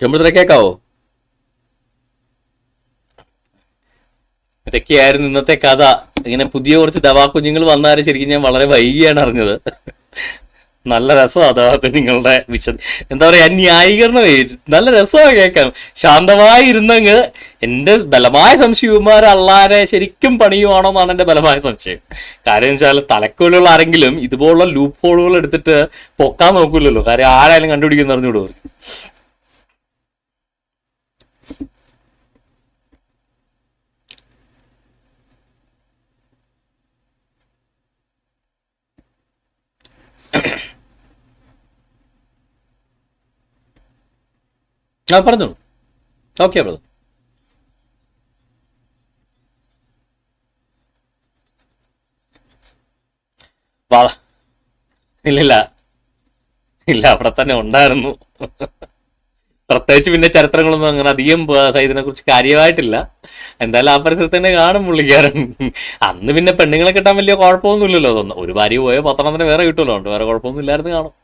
ചെമ്പുത്ര കേക്കാവോ? ഇതൊക്കെയായിരുന്നു ഇന്നത്തെ കഥ. ഇങ്ങനെ പുതിയ കുറച്ച് ദവാ കുഞ്ഞുങ്ങൾ വന്നാലും ശരിക്കും ഞാൻ വളരെ വൈകിയാണ് അറിഞ്ഞത്. നല്ല രസമാണ് ദവാ കുഞ്ഞുങ്ങളുടെ എന്താ പറയാ ന്യായീകരണമേ നല്ല രസമാണ് കേൾക്കാൻ. ശാന്തമായി ഇരുന്നങ്ങ് എൻ്റെ ബലമായ സംശയം ഇവന്മാർ അള്ളാനെ ശരിക്കും പണിയുവാണോ എന്നാണ് എൻ്റെ ബലമായ സംശയം. കാര്യം വെച്ചാൽ തലക്കോലുള്ള ആരെങ്കിലും ഇതുപോലുള്ള ലൂപ്പ് ഹോളുകൾ എടുത്തിട്ട് പൊക്കാൻ നോക്കൂലല്ലോ. കാര്യം ആരായാലും കണ്ടുപിടിക്കുന്ന അറിഞ്ഞുവിടും. ആ പറഞ്ഞോളൂ. Okay brother. വാ. ഇല്ലില്ല ഇല്ല, അവിടെ തന്നെ ഉണ്ടായിരുന്നു. പ്രത്യേകിച്ച് പിന്നെ ചരിത്രങ്ങളൊന്നും അങ്ങനെ അധികം ഇതിനെ കുറിച്ച് കാര്യമായിട്ടില്ല. എന്തായാലും ആ പരിസരത്ത് തന്നെ കാണും പുള്ളിക്കാരൻ. അന്ന് പിന്നെ പെണ്ണുങ്ങളെ കിട്ടാൻ വലിയ കുഴപ്പമൊന്നുമില്ലല്ലോ. തോന്നുന്നു ഒരു ഭാര്യ പോയ 10 വേറെ കിട്ടുമല്ലോ. ഉണ്ട് വേറെ കുഴപ്പമൊന്നും ഇല്ലായിരുന്നു കാണും.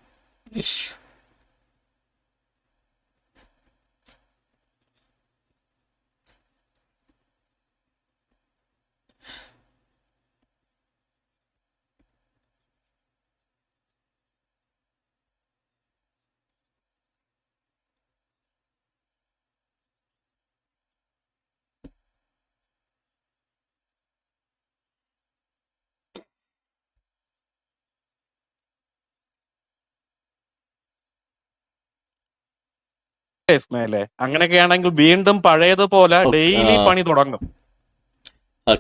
ഇസ്മായിലേ, അങ്ങനെയൊക്കെയാണെങ്കിൽ വീണ്ടും പഴയതുപോലെ ഡെയിലി പണി തുടങ്ങും.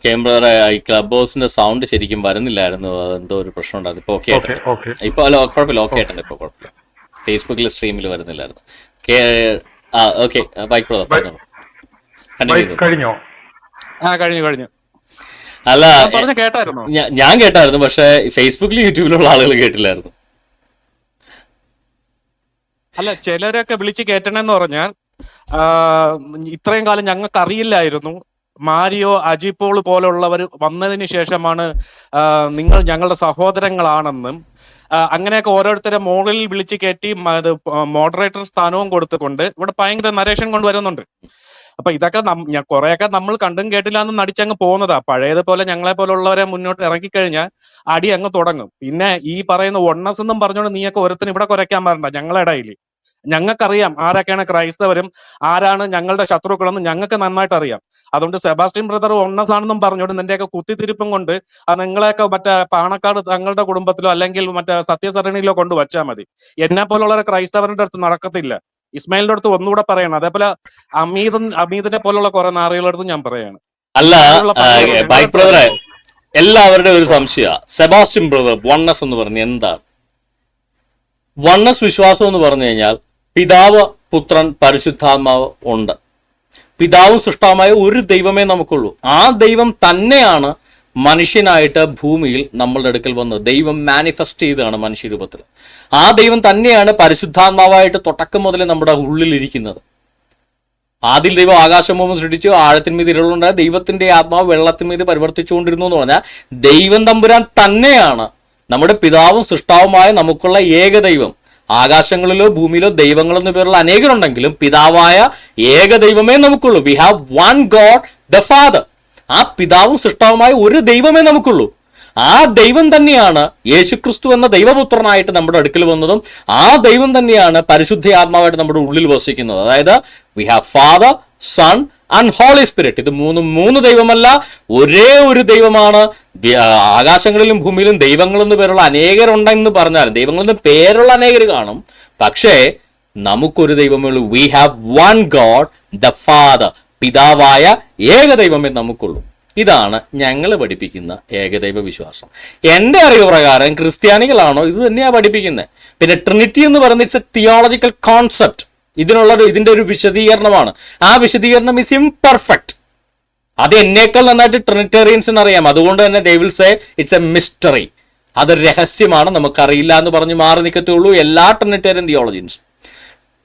ക്യാമറ ഈ ക്ലബ് ഹൗസിന്റെ സൗണ്ട് ശരിക്കും വരുന്നില്ലായിരുന്നു. അതെന്തോ ഒരു പ്രശ്നം ഉണ്ടായിരുന്നു. ഇപ്പൊ ഓക്കെ ആയിട്ടുണ്ട്. ഇപ്പൊ അല്ല കുഴപ്പമില്ല, ഓക്കെ ആയിട്ടുണ്ട്. ഇപ്പൊ കുഴപ്പമില്ല. ഫേസ്ബുക്കിൽ സ്ട്രീമിൽ വരുന്നില്ലായിരുന്നു. ഓക്കെ ബൈക്ക് ബ്രദർ പറഞ്ഞോളൂ. കഴിഞ്ഞോ? കഴിഞ്ഞു. അല്ല കേട്ടായിരുന്നു, ഞാൻ കേട്ടായിരുന്നു. പക്ഷെ ഫേസ്ബുക്കിലും യൂട്യൂബിലുള്ള ആളുകൾ കേട്ടില്ലായിരുന്നു. അല്ല, ചിലരൊക്കെ വിളിച്ച് കേട്ടണെന്ന് പറഞ്ഞാൽ ഇത്രയും കാലം ഞങ്ങൾക്ക് അറിയില്ലായിരുന്നു. മാരിയോ അജിപോൾ പോലുള്ളവർ വന്നതിന് ശേഷമാണ് നിങ്ങൾ ഞങ്ങളുടെ സഹോദരങ്ങളാണെന്നും അങ്ങനെയൊക്കെ ഓരോരുത്തരെ മുകളിൽ വിളിച്ച് കയറ്റി മോഡറേറ്റർ സ്ഥാനവും കൊടുത്തുകൊണ്ട് ഇവിടെ ഭയങ്കര നരേഷൻ കൊണ്ടുവരുന്നുണ്ട്. അപ്പൊ ഇതൊക്കെ കുറെയൊക്കെ നമ്മൾ കണ്ടും കേട്ടില്ല എന്ന് നടിച്ചങ്ങ് പോകുന്നതാ. പഴയതുപോലെ ഞങ്ങളെ പോലുള്ളവരെ മുന്നോട്ട് ഇറങ്ങിക്കഴിഞ്ഞാൽ അടി അങ്ങ് തുടങ്ങും. പിന്നെ ഈ പറയുന്ന ഒണ്ണസ് എന്നും പറഞ്ഞുകൊണ്ട് നീയൊക്കെ ഒരുത്തിന് ഇവിടെ കുരയ്ക്കാൻ പാടണ്ട. ഞങ്ങളുടെ ഇടയിൽ ഞങ്ങൾക്കറിയാം ആരൊക്കെയാണ് ക്രൈസ്തവരും ആരാണ് ഞങ്ങളുടെ ശത്രുക്കളെന്ന് ഞങ്ങൾക്ക് നന്നായിട്ട് അറിയാം. അതുകൊണ്ട് സെബാസ്റ്റ്യൻ ബ്രദർ ഒണ്ണസ് ആണെന്നും പറഞ്ഞുകൊണ്ട് നിന്റെയൊക്കെ കുത്തിത്തിരിപ്പും കൊണ്ട് നിങ്ങളെയൊക്കെ മറ്റേ പാണക്കാട് തങ്ങളുടെ കുടുംബത്തിലോ അല്ലെങ്കിൽ മറ്റേ സത്യസരണിയിലോ കൊണ്ട് വച്ചാൽ മതി. എന്നെ പോലുള്ള ക്രൈസ്തവരുടെ അടുത്ത് നടക്കത്തില്ല. ഇസ്മായിലിന്റെ അടുത്ത് ഒന്നുകൂടെ പറയണം. അതേപോലെ അമീദിനെ പോലുള്ള കുറെ നാറികളുടെ അടുത്ത് ഞാൻ പറയാണ്. അല്ല ബൈക്ക് ബ്രദറെ, എല്ലാവരുടെയും ഒരു സംശയ സെബാസ്റ്റ്യൻ ബ്രദർ വണ്ണസ് എന്ന് പറഞ്ഞ എന്താണ്? വണ്ണസ് വിശ്വാസം എന്ന് പറഞ്ഞു കഴിഞ്ഞാൽ പിതാവ്, പുത്രൻ, പരിശുദ്ധാത്മാവ് ഉണ്ട്. പിതാവും സൃഷ്ടാവുമായ ഒരു ദൈവമേ നമുക്കുള്ളൂ. ആ ദൈവം തന്നെയാണ് മനുഷ്യനായിട്ട് ഭൂമിയിൽ നമ്മളുടെ അടുക്കൽ വന്നത്. ദൈവം മാനിഫെസ്റ്റ് ചെയ്തതാണ് മനുഷ്യരൂപത്തിൽ. ആ ദൈവം തന്നെയാണ് പരിശുദ്ധാത്മാവായിട്ട് തുടക്കം മുതലേ നമ്മുടെ ഉള്ളിലിരിക്കുന്നത്. ആദ്യം ദൈവം ആകാശഭൂമി സൃഷ്ടിച്ചു, ആഴത്തിന്മീത് ഇരുളുണ്ടായ ദൈവത്തിന്റെ ആത്മാവ് വെള്ളത്തിന്മീത് പരിവർത്തിച്ചുകൊണ്ടിരുന്നു എന്ന് പറഞ്ഞാൽ ദൈവം തമ്പുരാൻ തന്നെയാണ് നമ്മുടെ പിതാവും സൃഷ്ടാവുമായ നമുക്കുള്ള ഏക ദൈവം. ആകാശങ്ങളിലോ ഭൂമിയിലോ ദൈവങ്ങളെന്ന് പേരുള്ള അനേകരുണ്ടെങ്കിലും പിതാവായ ഏക ദൈവമേ നമുക്കുള്ളൂ. We have one God the Father. ആ പിതാവും സൃഷ്ടാവുമായ ഒരു ദൈവമേ നമുക്കുള്ളൂ. ആ ദൈവം തന്നെയാണ് യേശുക്രിസ്തു എന്ന ദൈവപുത്രനായിട്ട് നമ്മുടെ അടുക്കൽ വന്നതും ആ ദൈവം തന്നെയാണ് പരിശുദ്ധ ആത്മാവായിട്ട് നമ്മുടെ ഉള്ളിൽ വസിക്കുന്നത്. അതായത് we have Father, sun and holy Spirit. ഇത് മൂന്ന് ദൈവമല്ല, ഒരേ ഒരു ദൈവമാണ്. ആകാശങ്ങളിലും ഭൂമിയിലും ദൈവങ്ങളെന്ന് പേരുള്ള അനേകരുണ്ടെന്ന് പറഞ്ഞാലും ദൈവങ്ങളെന്ന് പേരുള്ള അനേകർ കാണും. പക്ഷേ നമുക്കൊരു ദൈവമേ ഉള്ളൂ. V have one God the father. പിതാവായ ഏക ദൈവമേ നമുക്കുള്ളൂ. ഇതാണ് ഞങ്ങൾ പഠിപ്പിക്കുന്ന ഏകദൈവ വിശ്വാസം. എൻ്റെ അറിവ് പ്രകാരം ക്രിസ്ത്യാനികളാണോ ഇത് തന്നെയാണ് പഠിപ്പിക്കുന്നത്. പിന്നെ ട്രിനിറ്റി എന്ന് പറയുന്നത് ഇറ്റ്സ് എ തിയോളജിക്കൽ കോൺസെപ്റ്റ്. ഇതിന്റെ ഒരു വിശദീകരണമാണ്. ആ വിശദീകരണം ഇസ് ഇംപെർഫെക്റ്റ്. അത് എന്നേക്കാൾ നന്നായിട്ട് ട്രിനിറ്റേറിയൻസിന് അറിയാം. അതുകൊണ്ട് തന്നെ they will say it's A mystery. അതൊരു രഹസ്യമാണ്, നമുക്കറിയില്ല എന്ന് പറഞ്ഞ് മാറി നിൽക്കത്തുള്ളൂ എല്ലാ ട്രിനിറ്റേറിയൻ തിയോളജിൻസും.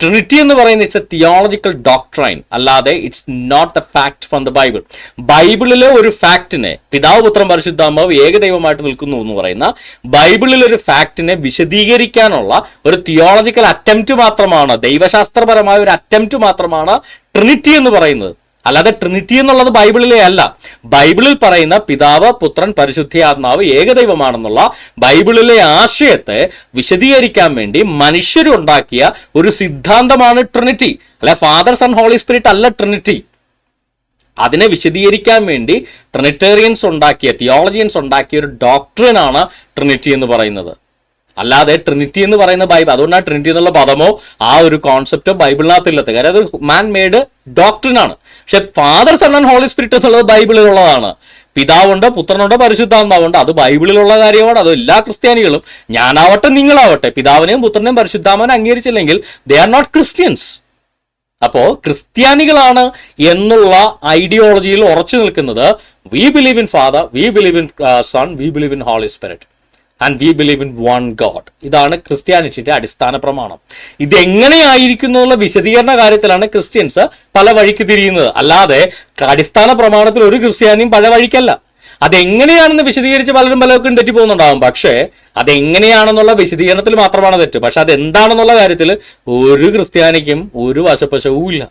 ട്രിനിറ്റി എന്ന് പറയുന്നത് ഇറ്റ്സ് എ തിയോളജിക്കൽ ഡോക്ട്രൈൻ, അല്ലാതെ it's not the fact from the Bible. ബൈബിളിലെ ഒരു ഫാക്ടിനെ, പിതാവ് പുത്രൻ പരിശുദ്ധാത്മാവ് ഏകദൈവമായിട്ട് നിൽക്കുന്നു എന്ന് പറയുന്ന ബൈബിളിലെ ഒരു ഫാക്ടിനെ വിശദീകരിക്കാനുള്ള ഒരു തിയോളജിക്കൽ അറ്റംപ്റ്റ് മാത്രമാണ്, ദൈവശാസ്ത്രപരമായ ഒരു അറ്റംപ്റ്റ് മാത്രമാണ് ട്രിനിറ്റി എന്ന് പറയുന്നത്. അല്ലാതെ ട്രിനിറ്റി എന്നുള്ളത് ബൈബിളിലെ അല്ല. ബൈബിളിൽ പറയുന്ന പിതാവ് പുത്രൻ പരിശുദ്ധാത്മാവ് ഏകദൈവമാണെന്നുള്ള ബൈബിളിലെ ആശയത്തെ വിശദീകരിക്കാൻ വേണ്ടി മനുഷ്യരുണ്ടാക്കിയ ഒരു സിദ്ധാന്തമാണ് ട്രിനിറ്റി. അല്ല, ഫാദർ സൺ ഹോളി സ്പിരിറ്റ് അല്ല ട്രിനിറ്റി. അതിനെ വിശദീകരിക്കാൻ വേണ്ടി ട്രിനിറ്റേറിയൻസ് ഉണ്ടാക്കിയ, തിയോളജിയൻസ് ഉണ്ടാക്കിയ ഒരു ഡോക്ട്രിനാണ് ട്രിനിറ്റി എന്ന് പറയുന്നത്. അല്ലാതെ ട്രിനിറ്റി എന്ന് പറയുന്ന ബൈബിൾ, അതുകൊണ്ടാണ് ട്രിനിറ്റി എന്നുള്ള പദമോ ആ ഒരു കോൺസെപ്റ്റോ ബൈബിളിനകത്തില്ലത്. കാര്യം അത് മാൻ മെയ്ഡ് ഡോക്ട്രിനാണ്. പക്ഷെ father sun and holy spirit എന്നുള്ളത് ബൈബിളിലുള്ളതാണ്. പിതാവുണ്ട്, പുത്രനുണ്ട്, പരിശുദ്ധാത്മാവുണ്ട്. അത് ബൈബിളിലുള്ള കാര്യമാണ്. അത് എല്ലാ ക്രിസ്ത്യാനികളും, ഞാനാവട്ടെ നിങ്ങളാവട്ടെ, പിതാവിനെയും പുത്രനെയും പരിശുദ്ധാത്മാവിനെ അംഗീകരിച്ചില്ലെങ്കിൽ ദേ ആർ നോട്ട് ക്രിസ്ത്യൻസ്. അപ്പോ ക്രിസ്ത്യാനികളാണ് എന്നുള്ള ഐഡിയോളജിയിൽ ഉറച്ചു നിൽക്കുന്നത് we believe in Father, we believe in Son, we believe in Holy Spirit and we believe in one God. ഇതാണ് ക്രിസ്ത്യാനിറ്റിയുടെ അടിസ്ഥാന പ്രമാണം. ഇതെങ്ങനെയായിരിക്കുന്നു എന്നുള്ള വിശദീകരണ കാര്യത്തിലാണ് ക്രിസ്ത്യൻസ് പല വഴിക്ക് തിരിയുന്നത്. അല്ലാതെ അടിസ്ഥാന പ്രമാണത്തിൽ ഒരു ക്രിസ്ത്യാനിയും പല വഴിക്കല്ല. അതെങ്ങനെയാണെന്ന് വിശദീകരിച്ച് പലരും പലർക്കും തെറ്റിപ്പോകുന്നുണ്ടാകും. പക്ഷേ അതെങ്ങനെയാണെന്നുള്ള വിശദീകരണത്തിൽ മാത്രമാണ് തെറ്റ്. പക്ഷെ അതെന്താണെന്നുള്ള കാര്യത്തിൽ ഒരു ക്രിസ്ത്യാനിക്കും ഒരു വശപ്പശവും ഇല്ല.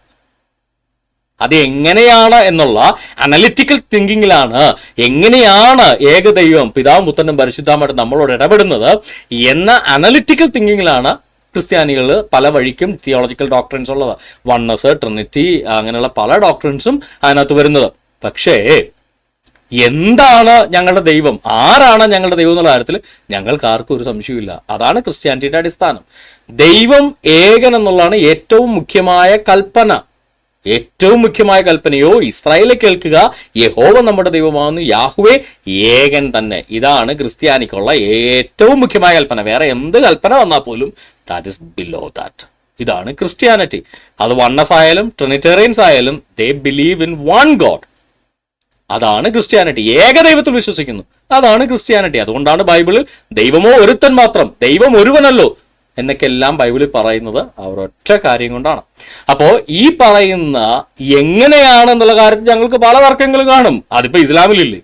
അത് എങ്ങനെയാണ് എന്നുള്ള അനലിറ്റിക്കൽ തിങ്കിങ്ങിലാണ്, എങ്ങനെയാണ് ഏകദൈവം പിതാവും പുത്രനും പരിശുദ്ധമായിട്ട് നമ്മളോട് ഇടപെടുന്നത് എന്ന അനലിറ്റിക്കൽ തിങ്കിങ്ങിലാണ് ക്രിസ്ത്യാനികൾ പല വഴിക്കും തിയോളജിക്കൽ ഡോക്ട്രിൻസ് ഉള്ളത്. വണ്ണസ്, ട്രിനിറ്റി, അങ്ങനെയുള്ള പല ഡോക്ട്രിൻസും അതിനകത്ത് വരുന്നത്. പക്ഷേ എന്താണ് ഞങ്ങളുടെ ദൈവം, ആരാണ് ഞങ്ങളുടെ ദൈവം എന്നുള്ള കാര്യത്തിൽ ഞങ്ങൾക്ക് ആർക്കും ഒരു സംശയമില്ല. അതാണ് ക്രിസ്ത്യാനിറ്റിയുടെ അടിസ്ഥാനം. ദൈവം ഏകൻ എന്നുള്ളതാണ് ഏറ്റവും മുഖ്യമായ കൽപ്പന. ഏറ്റവും മുഖ്യമായ കൽപ്പനയോ ഇസ്രായേലിൽ കേൾക്കുക, യഹോവ നമ്മുടെ ദൈവമാകുന്നു, യാഹുവേ ഏകൻ തന്നെ. ഇതാണ് ക്രിസ്ത്യാനിക്കുള്ള ഏറ്റവും മുഖ്യമായ കൽപ്പന. വേറെ എന്ത് കൽപ്പന വന്നാൽ പോലും ദാറ്റ് ഇസ് ബിലോ ദാറ്റ്. ഇതാണ് ക്രിസ്ത്യാനിറ്റി. അത് വണ്ണസ് ആയാലും ട്രിനിറ്റേറിയൻസ് ആയാലും ദേ ബിലീവ് ഇൻ വൺ ഗോഡ്. അതാണ് ക്രിസ്ത്യാനിറ്റി. ഏകദൈവത്തിൽ വിശ്വസിക്കുന്നു, അതാണ് ക്രിസ്ത്യാനിറ്റി. അതുകൊണ്ടാണ് ബൈബിളിൽ ദൈവമോ ഒരുത്തൻ മാത്രം, ദൈവം ഒരുവനല്ലോ എന്നൊക്കെ എല്ലാം ബൈബിളിൽ പറയുന്നത് അവരൊറ്റ കാര്യം കൊണ്ടാണ്. അപ്പോൾ ഈ പറയുന്ന എങ്ങനെയാണെന്നുള്ള കാര്യത്തിൽ ഞങ്ങൾക്ക് പല തർക്കങ്ങൾ കാണും. അതിപ്പോ ഇസ്ലാമിലില്ലേ?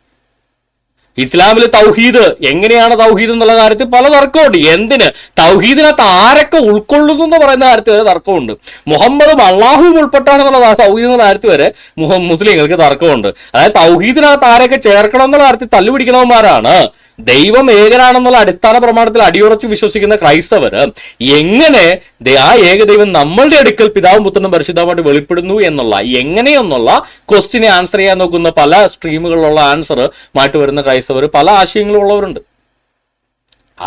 ഇസ്ലാമിൽ തൗഹീദ്, എങ്ങനെയാണ് തൗഹീദ് എന്നുള്ള കാര്യത്തിൽ പല തർക്കമുണ്ട്. എന്തിന് തൗഹീദിനകത്ത് ആരൊക്കെ ഉൾക്കൊള്ളുന്നു എന്ന് പറയുന്ന കാര്യത്തിൽ വരെ തർക്കമുണ്ട്. മുഹമ്മദും അള്ളാഹുവും ഉൾപ്പെട്ടാണെന്നുള്ള തൗഹീദ് എന്നുള്ള കാര്യത്തിൽ വരെ മുസ്ലിങ്ങൾക്ക് തർക്കമുണ്ട്. അതായത് തൗഹീദിനകത്ത് ആരൊക്കെ ചേർക്കണം എന്നുള്ള കാര്യത്തിൽ തല്ലുപിടിക്കണവന്മാരാണ്. ദൈവം ഏകനാണെന്നുള്ള അടിസ്ഥാന പ്രമാണത്തിൽ അടിയുറച്ച് വിശ്വസിക്കുന്ന ക്രൈസ്തവര് എങ്ങനെ ആ ഏകദൈവം നമ്മളുടെ അടുക്കൽ പിതാവും പുത്രനും പരിശുദ്ധമായിട്ട് വെളിപ്പെടുന്നു എന്നുള്ള എങ്ങനെയെന്നുള്ള ക്വസ്റ്റിനെ ആൻസർ ചെയ്യാൻ നോക്കുന്ന പല സ്ട്രീമുകളിലുള്ള ആൻസർ മാറ്റി വരുന്ന ക്രൈസ്തവർ പല ആശയങ്ങളും ഉള്ളവരുണ്ട്.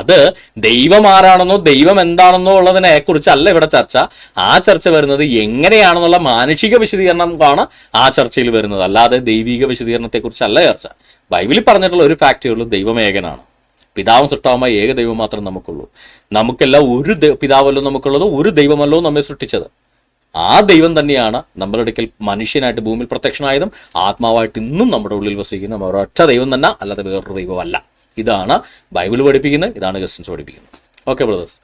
അത് ദൈവം ആരാണെന്നോ ദൈവം എന്താണെന്നോ ഉള്ളതിനെ കുറിച്ചല്ല ഇവിടെ ചർച്ച. ആ ചർച്ച വരുന്നത് എങ്ങനെയാണെന്നുള്ള മാനുഷിക വിശദീകരണമാണ് ആ ചർച്ചയിൽ വരുന്നത്, അല്ലാതെ ദൈവിക വിശദീകരണത്തെ കുറിച്ചല്ല ചർച്ച. ബൈബിളിൽ പറഞ്ഞിട്ടുള്ള ഒരു ഫാക്റ്റേ ഉള്ളൂ, ദൈവം ഏകനാണ്. പിതാവും സൃഷ്ടാവുമായ ഏക ദൈവം മാത്രം നമുക്കുള്ളൂ. നമുക്കെല്ലാം ഒരു പിതാവല്ലോ നമുക്കുള്ളത്, ഒരു ദൈവമല്ലോ നമ്മെ സൃഷ്ടിച്ചത്. ആ ദൈവം തന്നെയാണ് നമ്മുടെ അടുക്കൽ മനുഷ്യനായിട്ട് ഭൂമിയിൽ പ്രത്യക്ഷനായതും ആത്മാവായിട്ട് ഇന്നും നമ്മുടെ ഉള്ളിൽ വസിക്കുന്ന ഒരൊറ്റ ദൈവം തന്നെ, അല്ലാതെ വേറൊരു ദൈവമല്ല. ഇതാണ് ബൈബിൾ പഠിപ്പിക്കുന്നത്, ഇതാണ് ക്രിസ്ത്യൻസ് പഠിപ്പിക്കുന്നത്. ഓക്കെ ബ്രദേഴ്സ്,